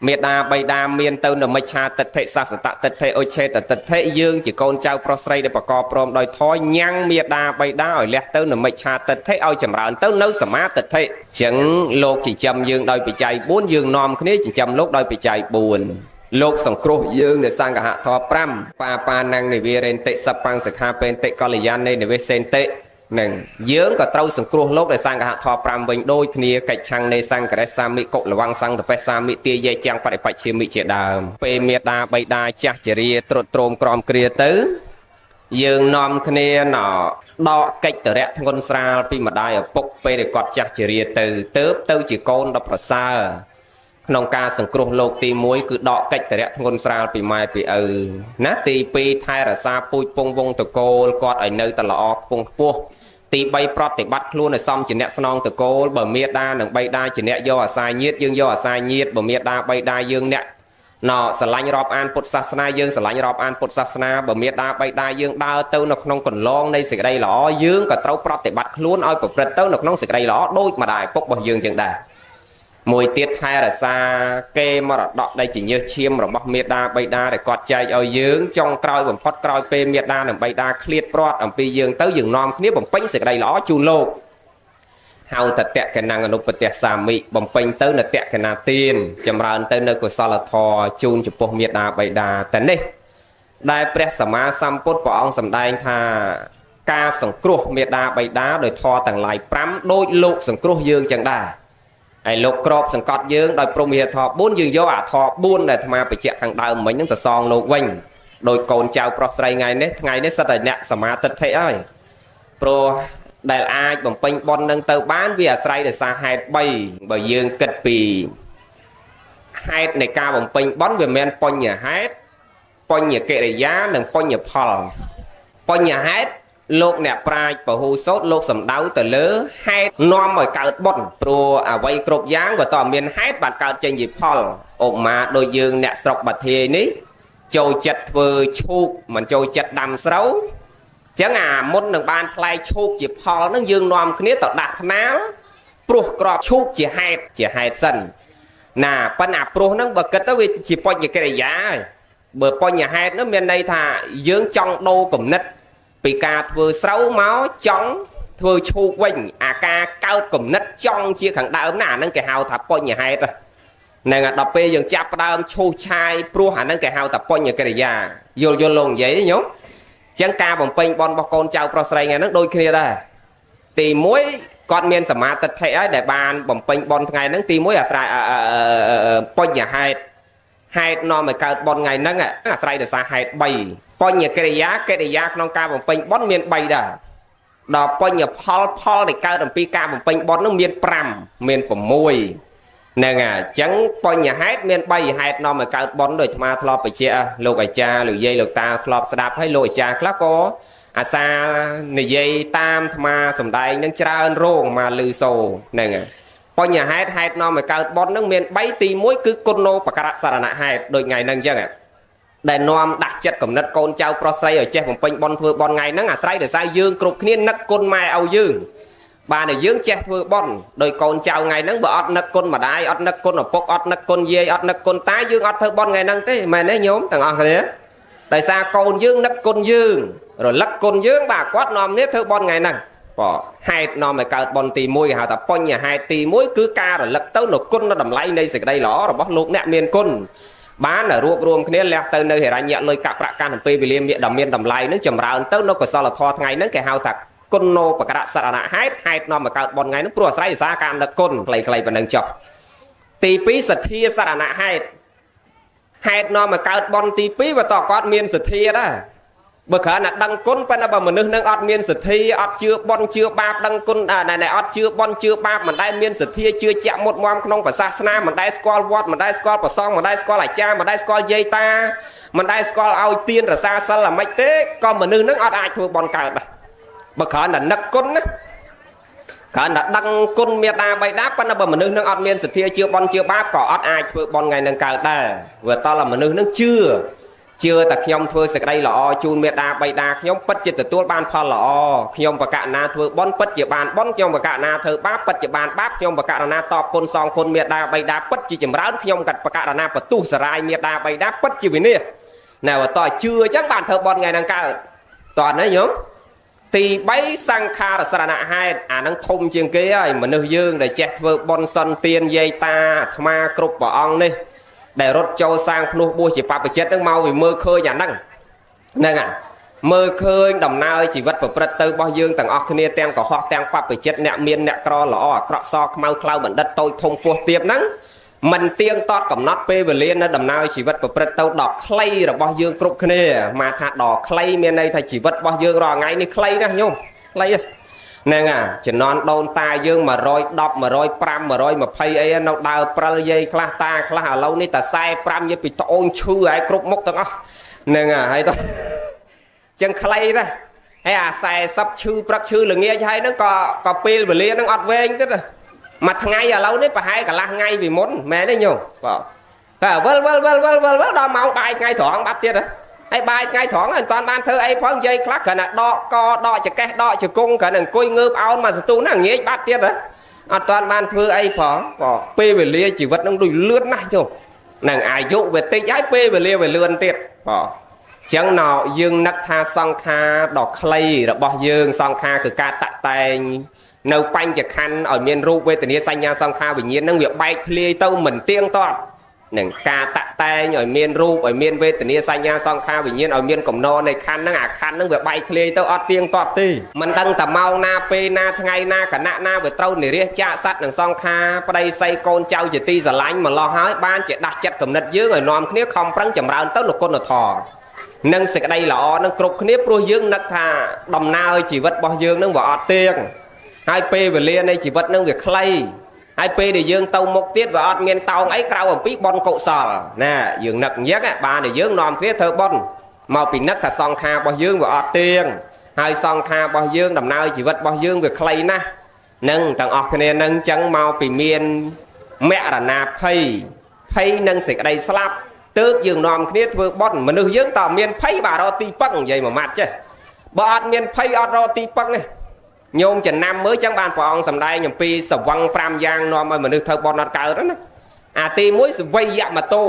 មេដាបៃតាមានទៅនៅមិច្ឆាទិដ្ឋិសាសតទិដ្ឋិឧច្ឆេតទិដ្ឋិយើងជាកូនចៅប្រុសស្រីដែលប្រកបព្រមដោយធម៌ញ៉ាំងមេដាបៃតាឲ្យលះទៅនៅមិច្ឆាទិដ្ឋិឲ្យចម្រើនទៅនៅសមាទិដ្ឋិអញ្ចឹងលោកចិញ្ចឹមយើងដោយបច្ច័យ4យើងនាំគ្នាចិញ្ចឹមលោកដោយបច្ច័យ4លោកសង្គ្រោះយើងនៅសង្ឃៈធម៌5បាណាំងនិវេរេនតិសបញ្ញសិក្ខាបេនតិកល្យាណេនិវេសេនតិ nè dưỡng cả trâu sừng cua lốc để sang cả thọ pram bình đôi kia cạch chăng này sang cả sa mi cộ là vang sang tập sa mi tia dây chang phải phải chia mi chia đàm pe miệt đa bay đa cha chỉ ria trộn trôm crom kia tứ dưỡng nom kia nọ đọ cạch từ rẽ thằng con sa pi mà đai ở bốc pe để quạt cha chỉ ria từ tớp tâu chỉ con đập sa nông ca sừng cua lốc tì muối cứ đọ cạch từ rẽ thằng con sa pi mai pi nát tì pi thay là sa pui pong vong từ cô quạt ở nơi tờ lọ pong puaตีใบปลอดติบัดคล้วนในซ้อมจีเนสนองตะโกลบ่เมียดาหนึ่งใบได้จีเนยย่อสายเยียดยื่อสายเยียดบ่เมียดาใบได้ยื่เนี่ยนอสลายรอบอันปุตศาสนายื่สลายรอบอันปุตศาสนาบ่เมียดาใบได้ยื่ดาวเต้านกนองก่อนลองในสิ่งใดหล่อยื่กับเต้าปลอดติบัดคล้วนเอาปกติเต้านกนองสิ่งใดหล่อโดยมาได้ปกบ่ยื่จังได้มวยเตี้ยไทยระซาเกมรดได้จีเนื้อเชียมระบบเมียดาใบดาได้กอดใจเอายื่จงกลอยบ่มพอดกลอยเปเมียดาหนึ่งใบดาเครียดปลอดอันปียื่เต้ายื่นอมนี้บ่มเป็นสิ่งใดหล่อจูโลกเฮาแต่แตะกันนางอนุปเตสามิบ่มเป็นเต้าเนแตะกันนาตีนจำรานเต้าเนกุศลทอจูนจุปเมียดาใบดาแต่นี่ได้เปรียสมาสัมพุทธปองสำได้ท่ากาสังครุเมียดาใบดาโดยทอต่างหลายพร้ำโดยลูกสังครุยื่จังได้ไอ้ลูกกรอบสังกัดยื่โดยโปรมีทอบุญยื่โยอาทอบุญแต่ทำไมไปเจาะทางดาวเหมือนนั่งแต่ซองโลกวิ่งโดยโกนเจ้าปลอกใส่ไงเนี่ยสัตย์เนี่ยสมาติเทอ้อยโปรได้อายบ่มเป็นบอลนั่งเตาบ้านวิอาศัยแต่สาเหตุใบยื่กิดปีเหตุในการบ่มเป็นบอลเวียนแมนปอนอย่าเหตุปอนอย่าเกลี่ยหนึ่งปอนอย่าพอปอนอย่าเหตุโลกเนี่ยปลายปะหูโซดโลกสำดาวแต่เลือให้นอมไว้เกิดบนโปรเอาไว้กรบย่างว่าต่อเมียนให้บัดเกิดเจนยิพอลออกมาโดยยืงเนี่ยสกบัดเทนี้โจจัดเวอร์ชุกมันโจจัดดำเสาจังมุนหนึ่งบานพลายชุกยิพอลนั่งยืงนอมคืนนี้ต่อดักน้ำปลุกกรอบชุกจีให้สั้นน่ะปัญหาปลุกนั่งบักเกิดตัวจีปอยอย่างกระยาเบอร์ปอยอย่างให้นั่นเมียนในท่ายืงจ้องโดกลุ่มนัดปีกาเธอเสาเมาจ้องเธอชูวิ่งอาการเก้ากลุ่มนัดจ้องเชี่ยขังดาวหน้านั่งแกหาวถับปอยอย่างให้ตัวนั่งดับเปย์อย่างจับดาวชูชายปลัวหันนั่งแกหาวถับปอยอย่างกระยาโยนลงใหญ่เนาะจังกาบ่มเป็นบอลบอลโกนเจ้าปลอดใส่ไงนั่งโดยเคลียร์ได้ตีมวยก่อนเมียนสมาติเทได้บานบ่มเป็นบอลไงนั่งตีมวยอาศัยปอยอย่างให้นอนเหมือนการบอลไงนั่งอาศัยแต่สาเหตุใบปอยอย่างกระยาน้องกาบ่มเป็นบอลเมียนใบได้ดอกปอยอย่างพอในการปีกาบ่มเป็นบอลนั่งเมียนปรำเมียนผมมวยนั่งจังปอยอย่างให้เมียนใบให้นอนเหมือนการบอลโดยธรรมะทลอไปเจ้าโลกไอจ่าหรือเย่โลกตาทลอสดับให้โลกไอจ่าแล้วก็อาซาในเย่ตามธรรมะสมได้นั่งเจริญโรงมาลือโซนั่งปอยอย่างให้นอนเหมือนการบอลนั่งเมียนใบตีมวยคือกุนโนปกระสารณะให้โดยไงนั่งจังได้นอมดักจัดกับนัดโกนเจ้าปลอดใส่ởเจ้าผมเป็นบอลเพื่อบอลไงนั่งอาศัยแต่ใส่ยืงกรุบนี้นักกลไม่เอายืงบานในยืงเจ้าเพื่อบอลโดยโกนเจ้าไงนั่งบ่อดนักกลมาได้อดนักกลอปกอดนักกลเย่อดนักกลตายยืงอดเพื่อบอลไงนั่งเต้แม่เนี่ยโยมต่างอเลยแต่ซาโกนยืงนักกลยืงrồiลักกลยืงบากวัดนอมเนี่ยเธอบอลไงนั่งป่อให้นอมในการบอลตีมวยหาแต่ป้อนอย่าให้ตีมวยคือการrồiลักเต้าหนุกกลnó đầm layในสิ่งใดหรอเราบอกลูกเนี่ยเมียนกลบ้านรวบรวมคะแนนแล้วเติมในเหตุการณ์เนี่ยเลยกับประการของปีวิลเลียมดำเมียนดำไลนึกจำราวเติมนกกระสอบทอไงนึกแกหาวถักกุนโนปกระสารณะให้นอมมาเกิดบอลไงนึกปลัวใส่สาการตะกุนไกลๆเป็นดังจบตีปีสัตย์ที่สารณะให้นอมมาเกิดบอลตีปีว่าต่อกอดเมียนสัตย์ที่ได้เมื่อขณะดังกุนเป็นอะไรเหมือนนึกนั่งอดเมียนสัตย์ที่อดเชื่อบอลเชื่อบาปดังกุนในอดเชื่อบอลเชื่อบาปมันได้เมียนสัตย์ที่เชื่อจะหมดความขนมภาษาศาสนามันได้สกอลวอดมันได้สกอลปะซองมันได้สกอลหลายจ้ามันได้สกอลเยตามันได้สกอลเอาเตียนภาษาสลับไม่เต๊ก็เหมือนนึกนั่งอดอายทัวบอลเกิดเมื่อขณะนักกุนนะขณะดังกุนเมียตาใบดับเป็นอะไรเหมือนนึกนั่งอดเมียนสัตย์ที่เชื่อบอลเชื่อบาปก็อดอายทัวบอลไงนั่งเกิดได้เวลาตอนเราเหมือนนึกนั่งเชื่อแต่ขยมเธอสักได้หล่อจูนเมียดาใบดาขยมปัจจิตตัวบานพอหล่อขยมประกาศนาเธอบอนปัจจิบานบอนขยมประกาศนาเธอบ้าปัจจิบานบ้าขยมประกาศนาตอบคนสองคนเมียดาใบดาปัจจิจมร้านขยมกัดประกาศนาประตูสลายเมียดาใบดาปัจจิวินเนี่ยแนวต่อเชื่อจังบานเธอบอลไงนางก้าตอนนั้นโยมตีใบสังคารสารณะให้นั่งทมเชียงเกี้ยเหมือนเนื้อยืงได้แจกเธอบอลสันเตียนเยตาธรรมากรุบบ่องนี่ได้รถโจสร้างพลุบูจิปาไปเจ็ดนั่งเมาวิมือเคยอย่างนั่ง មើលឃើញដំណើរជីវិតប្រព្រឹត្តទៅរបស់យើងទាំងអស់គ្នាទាំងកុហកទាំងបព្វជិតអ្នកមានអ្នកក្រល្អអាក្រក់សខ្មៅខ្លៅបណ្ឌិតតូចធំពោះទាបហ្នឹងមិនទៀងទាត់កំណត់ពេលវេលានៅដំណើរជីវិតប្រព្រឹត្តទៅដល់ខ្លីរបស់យើងគ្រប់គ្នាមកថាដល់ខ្លីមានន័យថាជីវិតរបស់យើងរាល់ថ្ងៃនេះខ្លីណាស់ញោមខ្លីហ្នឹងជំនាន់ដូនតាយើង110 105 120អីនៅដើរព្រិលយាយខ្លះតាខ្លះឥឡូវនេះតែ45យាយពីត្អូនឈឺហើយគ្រប់មុខទាំងអស់ហ្នឹងហើយទៅចឹងខ្លីណាស់ហើយអា40ឈឺព្រឹកឈឺល្ងាចហើយហ្នឹងក៏ពេលវេលាហ្នឹងអត់វែងទៀតមួយថ្ងៃឥឡូវនេះប្រហែលកន្លះថ្ងៃពីមុនមែនទេញោមបាទតែវិលដល់ម៉ោងបាយថ្ងៃត្រង់បាត់ទៀតហើយបាយថ្ងៃត្រង់ហើយមិនតាន់បានធ្វើអីផងនិយាយខ្លះគ្រាន់តែដកកដកចកេះដកជង្គង់គ្រាន់តែអង្គុយងើបអោនមកសន្ទុះហ្នឹងងាយបាត់ទៀតអត់តាន់បានធ្វើអីផងបាទពេលវេលាជីវិតហ្នឹងដូចលឿនណាស់ញោមនឹងអាយុវាតិចហើយពេលវេលាវាលឿនទៀតបាទចឹងណោយើងនឹកថាសង្ខារដ៏ខ្លីរបស់យើងសង្ខារគឺការតាក់តែងនៅបញ្ចខណ្ឌឲ្យមានរូបវេទនាសញ្ញាសង្ខារវិញ្ញាណនឹងវាបែកធ្លាយទៅមិនទៀងទាត់នឹងការតាក់តែងឲ្យមានរូបឲ្យមានវេទនាសញ្ញាសង្ខារវិញ្ញាណឲ្យមានកំណរនៃខណ្ឌហ្នឹងអាខណ្ឌហ្នឹងវាបែកធ្លាយទៅអត់ទៀងទាត់ទេមិនដឹងតែម៉ោងណាពេលណាថ្ងៃណាគណៈណាវាត្រូវនិរិះចាកសัตว์នឹងសង្ខារប្តីស័យកូនចៅជាទីស្រឡាញ់ម្លោះហើយបានជាដាស់ចិត្តគំនិតយើងឲ្យនាំគ្នាខំប្រឹងចម្រើនទៅនគុណធម៌នឹងសេចក្តីល្អនឹងគ្រប់គ្នាព្រោះយើងនឹកថាដំណើរជីវិតរបស់យើងនឹងវាអត់ទៀងហើយពេលវេលានៃជីវិតនឹងវាខ្លីហើយពេលដែលយើងទៅមុខទៀតវាអត់មានតោងអីក្រៅអំពីបុណ្យកុសលណាយើងនឹកអញ្ចឹងបានតែយើងនាំគ្នាធ្វើបុណ្យមកពីនឹកថាសង្ខាររបស់យើងវាអត់ទៀងហើយសង្ខាររបស់យើងដំណើរជីវិតរបស់យើងវាខ្លីណាស់នឹងទាំងអស់គ្នានឹងអញ្ចឹងមកពីមានមរណាភ័យនឹងសេចក្តីស្លាប់ទើបយើងនាំគ្នាធ្វើបុណ្យមនុស្សយើងតើមានភ័យបាទរកទីពឹងនិយាយមួយម៉ាត់ចេះបើអត់មានភ័យអត់រកទីពឹងទេញោមចំណាំមើលចឹងបានព្រះអង្គសម្ដែងអំពីសវឹង5យ៉ាងនាំឲ្យមនុស្សធ្វើបុណ្យអត់កើតណាអាទី1សវ័យយមតោ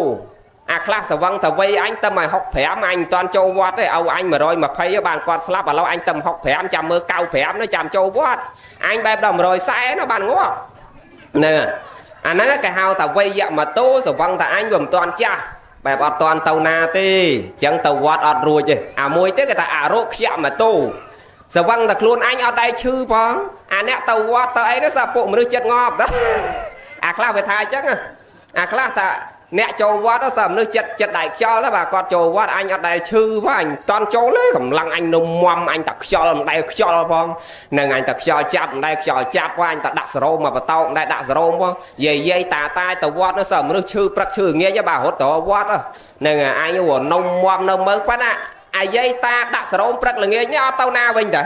អាខ្លះសវឹងតវ័យអញទៅមក65អញមិនតាន់ចូលវត្តទេឲ្យអញ120បានគាត់ស្លាប់ឥឡូវអញទៅ65ចាំមើល95នោះចាំចូលវត្តអញបែបដល់140នោះបានងាប់ហ្នឹងអាហ្នឹងគេហៅថាវ័យយមតោសវឹងតអញវាមិនតាន់ចាស់បែបអត់តាន់ទៅណាទេអញ្ចឹងទៅវត្តអត់រួចទេអាមួយទៀតគេថាអរោខ្យមតោសវឹងតែខ្លួនអញអត់ដែរឈឺផងអាអ្នកទៅវត្តទៅអីនោះសាពួកមនុស្សចិត្តងាប់តាអាខ្លះវាថាអញ្ចឹងអាខ្លះថាអ្នកចូលវត្តសាមនុស្សចិត្តដែរខ្យល់ទៅបាទគាត់ចូលវត្តអញអត់ដែរឈឺផងអញតន់ចូលទេកម្លាំងអញនំមំអញតែខ្យល់មិនដែរខ្យល់ផងនឹងអញតែខ្យល់ចាប់មិនដែរខ្យល់ចាប់ផងអញតែដាក់សរោមមកបតោមិនដែរដាក់សរោមផងយាយតាទៅវត្តនោះសាមនុស្សឈឺព្រឹកឈឺងាយបាទរត់ទៅវត្តនឹងអញនំមំនៅមើលប៉ុណ្ណាអាយាយតាដាក់សរោមព្រឹកល្ងាចនេះអត់ទៅណាវិញតា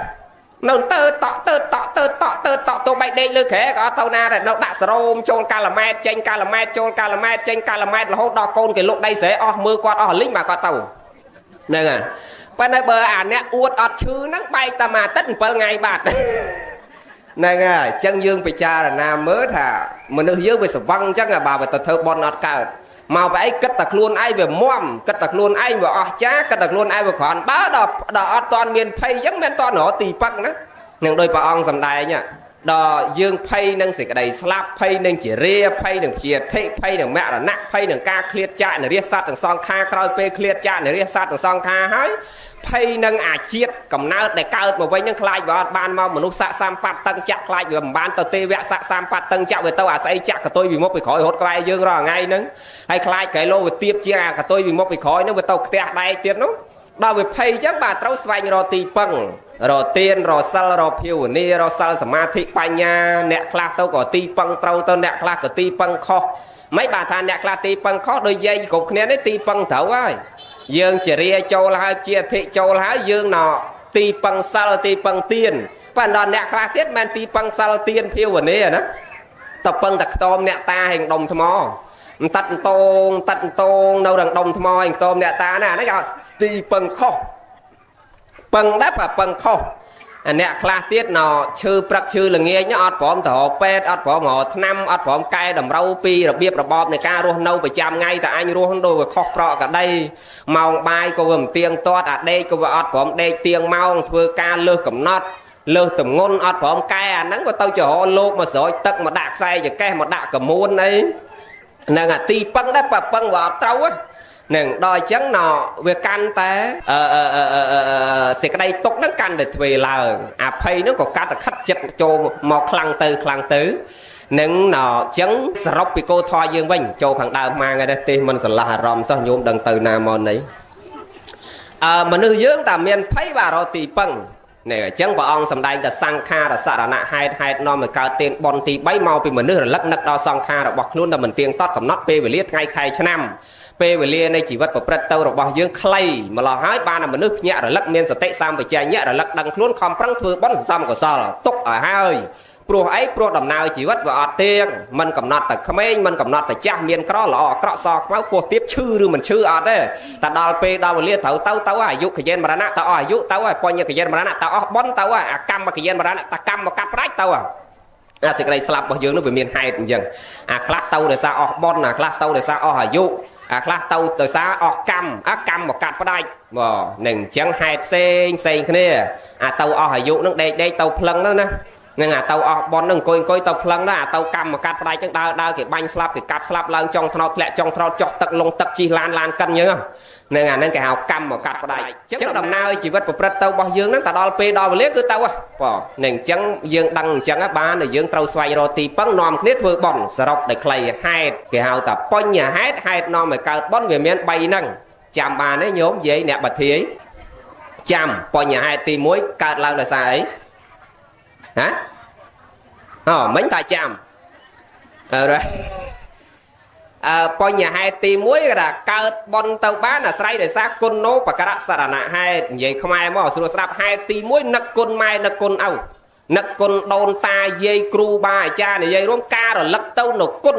នៅទៅតក់ទៅបែកដេកលើក្រែក៏អត់ទៅណាដែរនៅដាក់សរោមចូលកាឡាម៉ែតចេញកាឡាម៉ែតចូលកាឡាម៉ែតចេញកាឡាម៉ែតរហូតដល់កូនគេលុកដៃស្រែអស់មើលគាត់អស់លីងបាទគាត់ទៅហ្នឹងហើយប៉ុន្តែបើអាអ្នកអួតអត់ឈឺហ្នឹងបែកតែមួយអាទិត្យ7ថ្ងៃបាត់ហ្នឹងហើយអញ្ចឹងយើងពិចារណាមើលថាមនុស្សយើងវាស្វឹងអញ្ចឹងបើទៅធ្វើបន់អត់កើតមកបែអីគិតតែខ្លួនឯងវាមមគិតតែខ្លួនឯងវាអស់ចាគិតតែខ្លួនឯងវាគ្រាន់បើដល់អត់តាន់មានភ័យអញ្ចឹងមិនតាន់រកទីពឹកណានឹងដោយព្រះអង្គសម្ដែងដល់យើងភ័យនឹងសេចក្តីស្លាប់ភ័យនឹងជារាភ័យនឹងជាធិភ័យនឹងមរណៈភ័យនឹងការឃ្លាតចាកនរិះសត្វទាំងសងខាក្រោយពេលឃ្លាតចាកនរិះសត្វទាំងសងខាហើយភ័យនឹងអាជាតិកំណើតដែលកើតមកវិញនឹងខ្លាចវាអត់បានមកមនុស្សស័កសម្បត្តិតឹងចាក់ខ្លាចវាមិនបានទៅទេវៈស័កសម្បត្តិតឹងចាក់វាទៅអាស្អីចាក់កតុយវិមុខពីក្រោយរត់ក្បែរយើងរាល់ថ្ងៃហ្នឹងហើយខ្លាចកែលោវាទៀបជាអាកតុយវិមុខពីក្រោយហ្នឹងវាទៅផ្ទះដែកទៀតនោះដល់វាភ័យអញ្ចឹងបាទត្រូវស្វែងរកទីពឹងរកទានរកសិលរកភាវនារកសិលសមាធិបញ្ញាអ្នកខ្លះទៅក៏ទីពឹងត្រូវទៅអ្នកខ្លះក៏ទីពឹងខុសមិនបាទថាអ្នកខ្លះទីពឹងខុសដូចយាយគ្រប់គ្នានេះទីពឹងត្រូវហើយយើងជារាចូលហើយជាអធិចូលហើយយើងណទីពឹងសិលទីពឹងទានប៉ុន្តែអ្នកខ្លះទៀតមិនទីពឹងសិលទានភាវនាណាទៅពឹងតែខ្ទមអ្នកតាហែងដុំថ្មតាត់តងនៅរងដុំថ្មហែងខ្ទមអ្នកតាណាហ្នឹងគេទីពឹងខុសពឹងដែរបើពឹងខុសអាអ្នកខ្លះទៀតណឈឺព្រឹកឈឺល្ងាចអត់ព្រមទៅរកពេទ្យអត់ព្រមរកថ្នាំអត់ព្រមកែតម្រូវពីរបៀបរបបនៃការរស់នៅប្រចាំថ្ងៃតែអញរស់ដូចវាខុសប្រកក្តីម៉ោងបាយក៏វាមិនទៀងទាត់អាដេកក៏វាអត់ព្រមដេកទៀងម៉ោងធ្វើការលើសកំណត់លើសទម្ងន់អត់ព្រមកែអាហ្នឹងក៏ទៅចរលោកមកស្រោចទឹកមកដាក់ខ្សែចកេះមកដាក់កមួនអីហ្នឹងអាទីពឹងដែរបើពឹងវាអត់ត្រូវ នឹងដល់អញ្ចឹងណោវាកាន់តែសេចក្តីទុកហ្នឹងកាន់តែទ្វេឡើងអភ័យហ្នឹងក៏កាត់តែខិតចិត្តចូលមកខ្លាំងទៅនឹងណោអញ្ចឹងសរុបពីគោធរយើងវិញចូលខាងដើមម៉ាងឯនេះទេមិនស្រឡះអារម្មណ៍សោះញោមដឹងទៅណាមកណីមនុស្សយើងតែមានភ័យបាទរកទីពឹងនេះអញ្ចឹងព្រះអង្គសម្ដែងតែសង្ខារសរណៈហេតុនាំឲ្យកើតទានបនទី3មកពីមនុស្សរលឹកនឹកដល់សង្ខាររបស់ខ្លួនតែមិនទៀងទាត់កំណត់ពេលវេលាថ្ងៃខែឆ្នាំពេលវេលានៃជីវិតប្រព្រឹត្តទៅរបស់យើងខ្លីម្ល៉េះហើយបានតែមនុស្សភ្ញាក់រលឹកមានសតិសម្បជញ្ញៈរលឹកដឹងខ្លួនខំប្រឹងធ្វើបុណ្យសន្សំកុសលទុកឲ្យហើយព្រោះអីព្រោះដំណើរជីវិតវាអត់ទៀងមិនកំណត់តែក្មេងមិនកំណត់តែចាស់មានក្រល្អអាក្រក់សខ្មៅពោះទៀបឈឺឬមិនឈឺអត់ទេតែដល់ពេលដល់វេលាត្រូវទៅអាយុកយេនមរណៈទៅអស់អាយុទៅហើយបញ្ញកយេនមរណៈទៅអស់បនទៅហើយអាកម្មកយេនមរណៈតកម្មមកកាប់ផ្ដាច់ទៅអាសេចក្តីស្លាប់របស់យើងនោះវាមានហេតុអញ្ចឹងអាខ្លះទៅដោយសារអស់បនអាខ្លះទៅដោយសារអស់អាយុអាខ្លះទៅដោយសារអស់កម្មកម្មមកកាត់ផ្ដាច់បងនឹងអញ្ចឹងហេតុផ្សេងគ្នាអាទៅអស់អាយុនឹងដេកទៅផ្លឹងហ្នឹងណានឹងអាទៅអស់បននឹងអង្គុយទៅផ្លឹងដែរអាទៅកម្មមកកាត់ផ្ដាច់ចឹងដើរគេបាញ់ស្លាប់គេកាប់ស្លាប់ឡើងចុងថ្នោតធ្លាក់ចុងថ្នោតចុះទឹកលងទឹកជិះឡានកិនចឹងនឹងអាហ្នឹងគេហៅកម្មមកកាត់ផ្ដាច់ចឹងដំណើរជីវិតប្រព្រឹត្តទៅរបស់យើងហ្នឹងតែដល់ពេលដល់វេលាគឺទៅបងនឹងអញ្ចឹងយើងដឹងអញ្ចឹងបានតែយើងត្រូវស្វែងរកទីពឹងនាំគ្នាធ្វើបន់សរុបដោយខ្លីហេតុគេហៅថាបញ្ញហេតុហេតុនាំឲ្យកើតបន់វាមាន3ហ្នឹងចាំបានទេញោមនិយាយអ្នកបធាយចាំបញ្ញហេតុទី1កើតឡើងដោយសារអីហ៎មិញតែចាំបញ្ញហេតុទី1គេថាកើតបន់ទៅបានអាស្រ័យដោយសារគុណោបករៈសរណៈហេតុនិយាយខ្មែរមកស្រួលស្ដាប់ហេតុទី1នឹកគុណម៉ែនឹកគុណឪនឹកគុណដូនតាយាយគ្រូបាអាចារ្យនិយាយរួមការរលឹកទៅនៅគុណ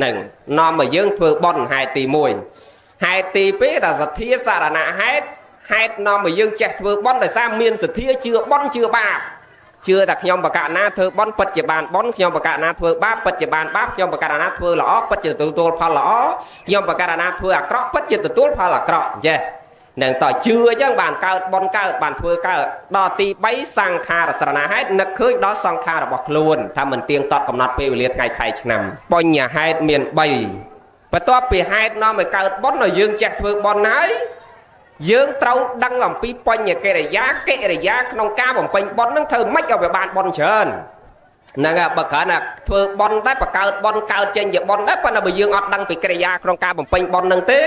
នឹងនាំឲ្យយើងធ្វើបន់ហេតុទី1ហេតុទី2ថាសទ្ធាសរណៈហេតុនាំឲ្យយើងចេះធ្វើបន់ដោយសារមានសទ្ធាជឿបន់ជឿបាបជឿតែខ្ញុំបកណាធ្វើបន់ពិតជាបានបន់ខ្ញុំបកណាធ្វើបាបពិតជាបានបាបខ្ញុំបកណាធ្វើល្អពិតជាទទួលផលល្អខ្ញុំបកណាធ្វើអាក្រក់ពិតជាទទួលផលអាក្រក់ចេះនឹងតជឿអញ្ចឹងបានកើតបន់កើតបានធ្វើកើតដល់ទី3សង្ខារសរណៈហេតុនឹកឃើញដល់សង្ខាររបស់ខ្លួនថាមិនទៀងទាត់កំណត់ពេលវេលាថ្ងៃខែឆ្នាំបញ្ញហេតុមាន3បន្ទាប់ពីហេតុនាំឲ្យកើតបន់ឲ្យយើងចេះធ្វើបន់ហើយយើងត្រូវដឹងអំពីបញ្ញកិរិយាក្នុងការបំពេញបន់នឹងធ្វើម៉េចឲ្យវាបានបន់ច្រើនហ្នឹងហើយបើគ្រាន់តែធ្វើបន់ដែរបកើតបន់កើតចេញជាបន់ដែរប៉ុន្តែបើយើងអត់ដឹងពីកិរិយាក្នុងការបំពេញបន់នឹងទេ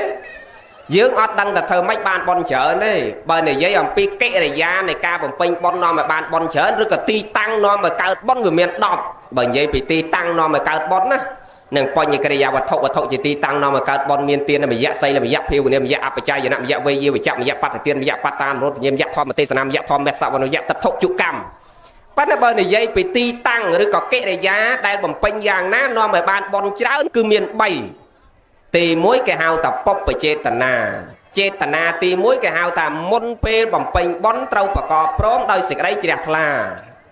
យើងអត់ដឹងតែធ្វើម៉េចបានបន់ច្រើនទេបើនិយាយអំពីកិរិយានៃការបំពេញបន់នាំឲ្យបានបន់ច្រើនឬក៏ទីតាំងនាំឲ្យកើតបន់វាមាន10បើនិយាយពីទីតាំងនាំឲ្យកើតបន់ណានឹងបញ្ញកិរិយាវត្ថុជាទីតាំងនាំឲ្យកើតបន់មានទានមយៈសីលមយៈភាវនាមយៈអបច្ច័យនមយៈវេយាវិជ្ជមយៈបត្តទានមយៈបត្តានរតញមយៈធម្មទេសនាមយៈធម្មសវនយៈតថុជុកម្មប៉ុន្តែបើនិយាយពីទីតាំងឬក៏កិរិយាដែលបំពេញយ៉ាងណានាំឲ្យបានបន់ច្រើនគឺមាន3ទី1គេហៅថាពុព្វចេតនាចេតនាទី1គេហៅថាមុនពេលបំពេញបន់ត្រូវប្រកបព្រមដោយសេចក្តីជ្រះថ្លា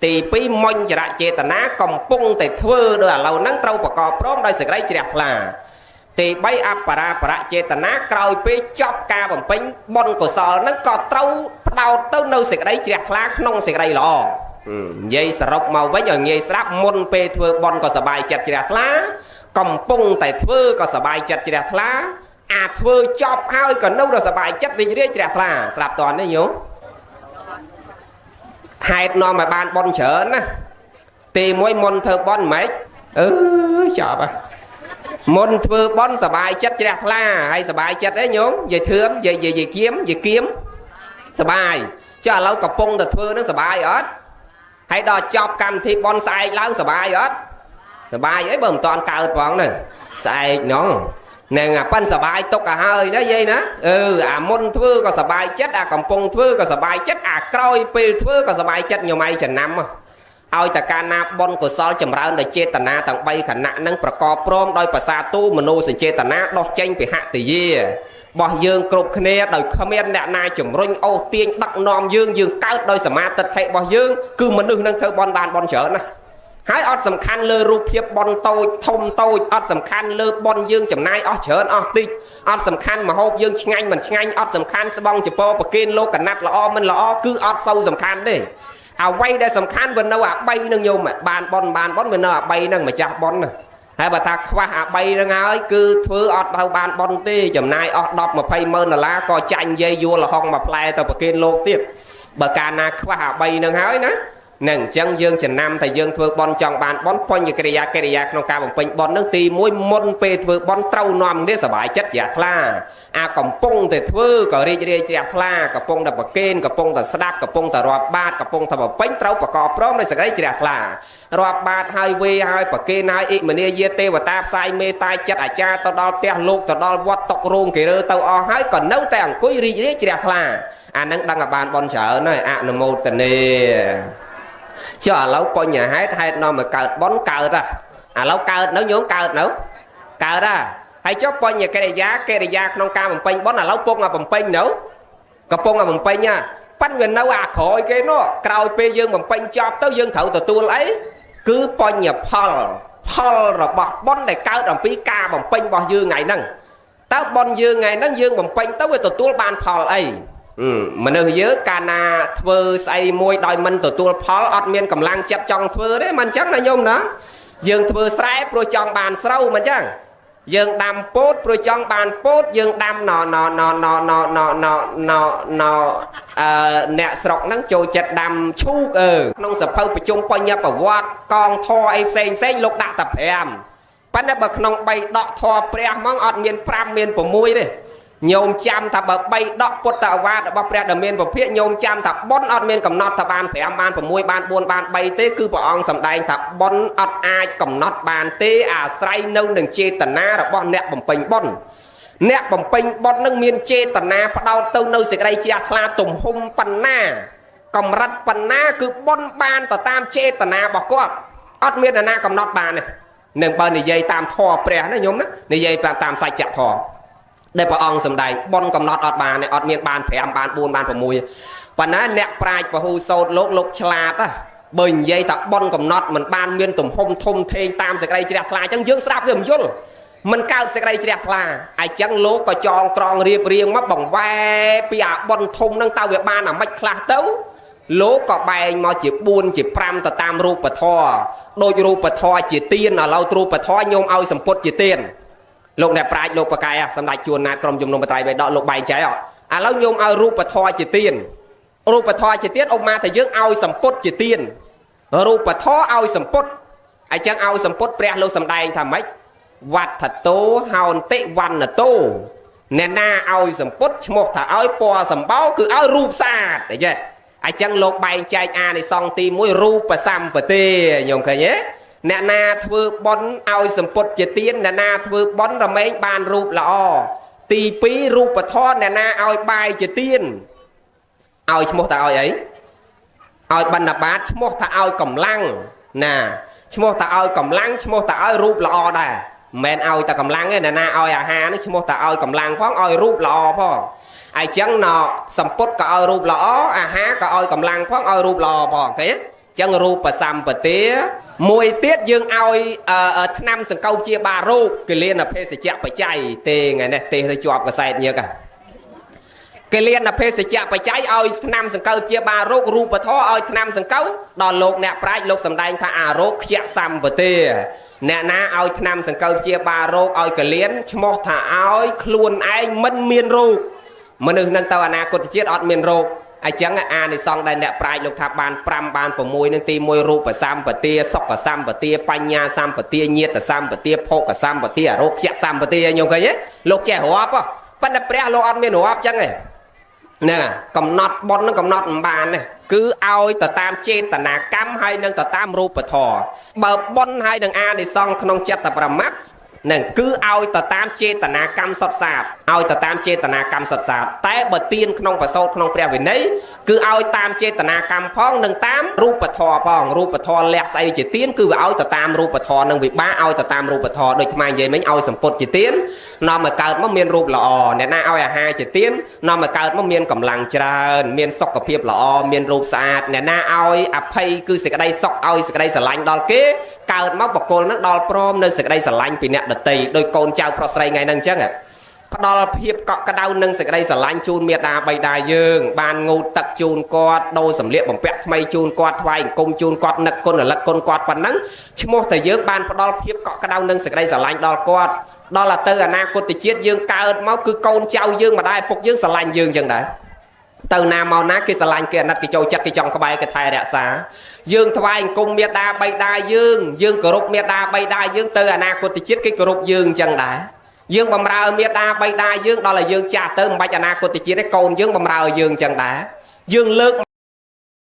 ទី2មញ្ចរៈចេតនាកំពុងតែធ្វើដោយឥឡូវហ្នឹងត្រូវប្រកបព្រមដោយសេចក្តីជ្រះថ្លាទី3អបរាបរៈចេតនាក្រោយពេលចប់ការបំពេញបុណ្យកុសលហ្នឹងក៏ត្រូវផ្ដោតទៅនៅសេចក្តីជ្រះថ្លាក្នុងសេចក្តីល្អនិយាយសរុបមកវិញឲ្យងាយស្ដាប់មុនពេលធ្វើបុណ្យក៏សប្បាយចិត្តជ្រះថ្លាកំពុងតែធ្វើក៏សប្បាយចិត្តជ្រះថ្លាអាចធ្វើចប់ហើយក៏នៅតែសប្បាយចិត្តរីករាយជ្រះថ្លាស្រាប់តើនេះញោមហេតុនាំឲ្យបានបន់ច្រើនណាទី1មុនធ្វើបន់ម៉េចចប់មុនធ្វើបន់សបាយចិត្តជ្រះថ្លាហើយសបាយចិត្តអីញោមនិយាយធឿមនិយាយគៀមសបាយចុះឥឡូវកំពុងតែធ្វើនឹងសបាយអត់ហើយដល់ចប់កម្មវិធីបន់ស្អែកឡើងសបាយអត់សបាយអីបើមិនតាន់កើតផងហ្នឹងស្អែកហ្នឹងនឹងអាប៉ិនសបាយទុកឲ្យហើយណាយាយណាអាមុនធ្វើក៏សបាយចិត្តអាកំពុងធ្វើក៏សបាយចិត្តអាក្រោយពេលធ្វើក៏សបាយចិត្តញោមឯងចំណាំឲ្យតែកាលណាបុណ្យកុសលចម្រើនដោយចេតនាទាំង3ខណៈនឹងប្រកបព្រមដោយប្រសាទូមនោសញ្ចេតនាដោះចេញពីហតិយារបស់យើងគ្រប់គ្នាដោយគ្មានអ្នកណាជំរុញអូសទាញដឹកនាំយើងកើតដោយសមាទិដ្ឋិរបស់យើងគឺមនុស្សនឹងធ្វើបន់បានបន់ច្រើនណាហើយអត់សំខាន់លើរូបភាពបន់តូចធំតូចអត់សំខាន់លើបន់យើងចំណាយអស់ច្រើនអស់តិចអត់សំខាន់ម្ហូបយើងឆ្ងាញ់មិនឆ្ងាញ់អត់សំខាន់ស្បង់ចពោប្រគេនលោកកណាត់ល្អមិនល្អគឺអត់សូវសំខាន់ទេអ្វីដែលសំខាន់វានៅអា3នឹងញោមបានបន់វានៅអា3នឹងម្ចាស់បន់ ហើយបើថាខ្វះអា3ហ្នឹងហើយគឺធ្វើអត់ទៅបានបនទេចំណាយអស់10 20ម៉ឺនដុល្លារក៏ចាញ់យាយយួរលហុងមួយផ្លែទៅប្រគេនលោកទៀតបើកាលណាខ្វះអា3ហ្នឹងហើយណានឹងអញ្ចឹងយើងចំណាំតែយើងធ្វើបនចង់បានបនបញ្ញកិរិយាក្នុងការបំពេញបនហ្នឹងទី1មុនពេលធ្វើបនត្រូវនាំគ្នាសប្បាយចិត្តជ្រះថ្លាអាកំពុងតែធ្វើក៏រីករាយជ្រះថ្លាកំពុងតែប្រគេនកំពុងតែស្ដាប់កំពុងតែរាប់បាតកំពុងតែបំពេញត្រូវប្រកបព្រមដោយសេចក្តីជ្រះថ្លារាប់បាតហើយវេហើយប្រគេនហើយអិមនីយាទេវតាផ្សាយមេត្តាចិត្តអាចារ្យទៅដល់ផ្ទះលោកទៅដល់វត្តតុករោងគេរើទៅអស់ហើយក៏នៅតែអង្គុយរីករាយជ្រះថ្លាអានឹងដឹងតែបានបនច្រើនហើយអនុមោទនាចុះឥឡូវបញ្ញហេតុនាំមកកើតបនកើតឥឡូវកើតនៅញោមកើតនៅកើតហើយចុះបញ្ញកិរិយាក្នុងការបំពេញបនឥឡូវពងបំពេញនៅកំពុងបំពេញប៉ិនវានៅអាក្រោយគេនោះក្រោយពេលយើងបំពេញចប់ទៅយើងត្រូវទទួលអីគឺបញ្ញផលរបស់បនដែលកើតអំពីការបំពេញរបស់យើងថ្ងៃហ្នឹងតើបនយើងថ្ងៃហ្នឹងយើងបំពេញទៅវាទទួលបានផលអីមនុស្សយើងកាលណាធ្វើស្អីមួយដោយមិនទទួលផលអត់មានកម្លាំងចិត្តចង់ធ្វើទេមិនអញ្ចឹងណាញោមណាយើងធ្វើស្រែព្រោះចង់បានស្រូវមិនអញ្ចឹងយើងដាំពោតព្រោះចង់បានពោតយើងដាំអ្នកស្រុកហ្នឹងចូលចិត្តដាំឈូកក្នុងសភៅប្រជុំបញ្ញប្រវត្តិកងធរអីផ្សេងលោកដាក់តែ5ប៉ុន្តែបើក្នុង3ដកធរព្រះហ្មងអត់មាន5មាន6ទេញោមចាំថាបើ3ដកពុទ្ធអាវាទរបស់ព្រះដ៏មានពភាកញោមចាំថាបុណ្យអត់មានកំណត់ថាបាន5បាន6បាន4បាន3ទេគឺព្រះអង្គសម្ដែងថាបុណ្យអត់អាចកំណត់បានទេអាស្រ័យនៅនឹងចេតនារបស់អ្នកបំពេញបុណ្យអ្នកបំពេញបុណ្យនឹងមានចេតនាផ្ដោតទៅនៅសេចក្តីជ្រះថ្លាទំហំបណ្ណាកម្រិតបណ្ណាគឺបុណ្យបានទៅតាមចេតនារបស់គាត់អត់មាននរណាកំណត់បានទេនឹងបើនិយាយតាមធម៌ព្រះណាញោមណានិយាយតាមសច្ចធម៌ដែលព្រះអង្គសម្ដែងបនកំណត់អត់បានទេអត់មានបាន5បាន4បាន6ប៉ុន្តែអ្នកប្រាជ្ញពហុសោតលោកឆ្លាតបើនិយាយថាបនកំណត់មិនបានមានទំហំធំធេងតាមសេចក្តីជ្រះថ្លាអញ្ចឹងយើងស្ដាប់វាមិនយល់មិនកើតសេចក្តីជ្រះថ្លាអញ្ចឹងលោកក៏ចងក្រងរៀបរៀងមកបង្វែរពីអាបនធំនឹងតើវាបានអាម៉េចខ្លះទៅលោកក៏បែងមកជា4ជា5ទៅតាមរូបធម៌ដូចរូបធម៌ជាទានឥឡូវរូបធម៌ញោមឲ្យសម្ពុតជាទានលោកអ្នកប្រាជ្ញលោកបកាយសម្ដេចជួនណាតក្រុមជំនុំបត្រៃបេដកលោកបែងចែកឥឡូវញោមឲ្យរូបធម៌ជាទានរូបធម៌ជាទានឧបមាថាយើងឲ្យសម្ពុតជាទានរូបធម៌ឲ្យសម្ពុតអញ្ចឹងឲ្យសម្ពុតព្រះលោកសម្ដែងថាម៉េចវត្តតោហោនតិវណ្ណតោអ្នកណាឲ្យសម្ពុតឈ្មោះថាឲ្យពណ៌សម្បោគឺឲ្យរូបស្អាតអីចេះអញ្ចឹងលោកបែងចែកអានិសង្សទី1រូបសម្បទាញោមឃើញទេអ្នកណាធ្វើបន់ឲ្យសម្ពុតជាទានអ្នកណាធ្វើបន់រមែងបានរូបល្អទី2រូបធម៌អ្នកណាឲ្យបាយជាទានឲ្យឈ្មោះថាឲ្យអីឲ្យបណ្ឌបាតឈ្មោះថាឲ្យកម្លាំងណាឈ្មោះថាឲ្យកម្លាំងឈ្មោះថាឲ្យរូបល្អដែរមិនមែនឲ្យតែកម្លាំងទេអ្នកណាឲ្យអាហារនេះឈ្មោះថាឲ្យកម្លាំងផងឲ្យរូបល្អផងអញ្ចឹងណសម្ពុតក៏ឲ្យរូបល្អអាហារក៏ឲ្យកម្លាំងផងឲ្យរូបល្អផងឃើញទេចឹងរូបសម្បទាមួយទៀតយើងឲ្យថ្នាំសង្កូវជាបារោគគិលានភេសជ្ជៈបច្ច័យទេថ្ងៃនេះទេទៅជាប់កសែតញឹកគិលានភេសជ្ជៈបច្ច័យឲ្យថ្នាំសង្កូវជាបារោគរូបធម៌ឲ្យថ្នាំសង្កូវដល់លោកអ្នកប្រាជ្ញលោកសម្ដែងថាអារោគខ្ជាក់សម្បទាអ្នកណាឲ្យថ្នាំសង្កូវជាបារោគឲ្យគិលានឈ្មោះថាឲ្យខ្លួនឯងមិនមានរោគមនុស្សនឹងទៅអនាគតជាតិអត់មានរោគអញ្ចឹងអានិសង្សដែលអ្នកប្រាជ្ញលោកថាបាន5បាន6នឹងទី1រូបសម្បទាសុខសម្បទាបញ្ញាសម្បទាញាតសម្បទាភោគសម្បទាអរោគយៈសម្បទាញោមឃើញទេលោកចេះរាប់ប៉ុន្តែព្រះលោកអត់មានរាប់អញ្ចឹងទេណាកំណត់បុណ្យនឹងកំណត់មិនបានទេគឺឲ្យទៅតាមចេតនាកម្មហើយនឹងទៅតាមរូបធម៌បើបុណ្យហើយនឹងអានិសង្សក្នុងចិត្តប្រមាត់នឹងគឺឲ្យទៅតាមចេតនាកម្មសុទ្ធសាធឲ្យទៅតាមចេតនាកម្មសុទ្ធសាធតែបើទានក្នុងប្រសូតក្នុងព្រះវិន័យគឺឲ្យតាមចេតនាកម្មផងនិងតាមរូបធម៌ផងរូបធម៌លះស្អីជាទានគឺវាឲ្យទៅតាមរូបធម៌នឹងវិបាកឲ្យទៅតាមរូបធម៌ដូចថ្មនិយាយមិញឲ្យសម្ពុតជាទាននាំមកកើតមកមានរូបល្អអ្នកណាឲ្យអាហារជាទាននាំមកកើតមកមានកម្លាំងច្រើនមានសុខភាពល្អមានរូបស្អាតអ្នកណាឲ្យអភ័យគឺសេចក្តីសុខឲ្យសេចក្តីស្រឡាញ់ដល់គេកើតមកបកគលនឹងដល់ព្រមនៅសេចក្តីស្រឡាញ់ពីអ្នកដតីដោយកូនចៅប្រុសស្រីថ្ងៃហ្នឹងអញ្ចឹង ផ្ដល់ភាពកក់ក្ដៅនិងសេចក្តីស្រឡាញ់ជូនមេដាបៃតាយើងបានងូតទឹកជូនគាត់ដូរសម្លៀកបំពាក់ថ្មីជូនគាត់ថ្វាយអង្គមជូនគាត់នឹកគុណរលឹកគុណគាត់ប៉ុណ្ណឹងឈ្មោះតែយើងបានផ្ដល់ភាពកក់ក្ដៅនិងសេចក្តីស្រឡាញ់ដល់គាត់ដល់ទៅអនាគតជាតិយើងកើតមកគឺកូនចៅយើងម្ដាយឪពុកយើងស្រឡាញ់យើងចឹងដែរទៅណាមកណាគេស្រឡាញ់គេអាណិតគេចូលចិត្តគេចង់ក្បែរគេថែរក្សាយើងថ្វាយអង្គមមេដាបៃតាយើងគោរពមេដាបៃតាយើងទៅអនាគតជាតិគេគោរពយើងចឹងដែរយើងបំរើមេដាបៃតាយើងដល់ឲ្យយើងចាស់ទៅមិនបាច់អនាគតជាតិទេកូនយើងបំរើយើងចឹងដែរយើងលើក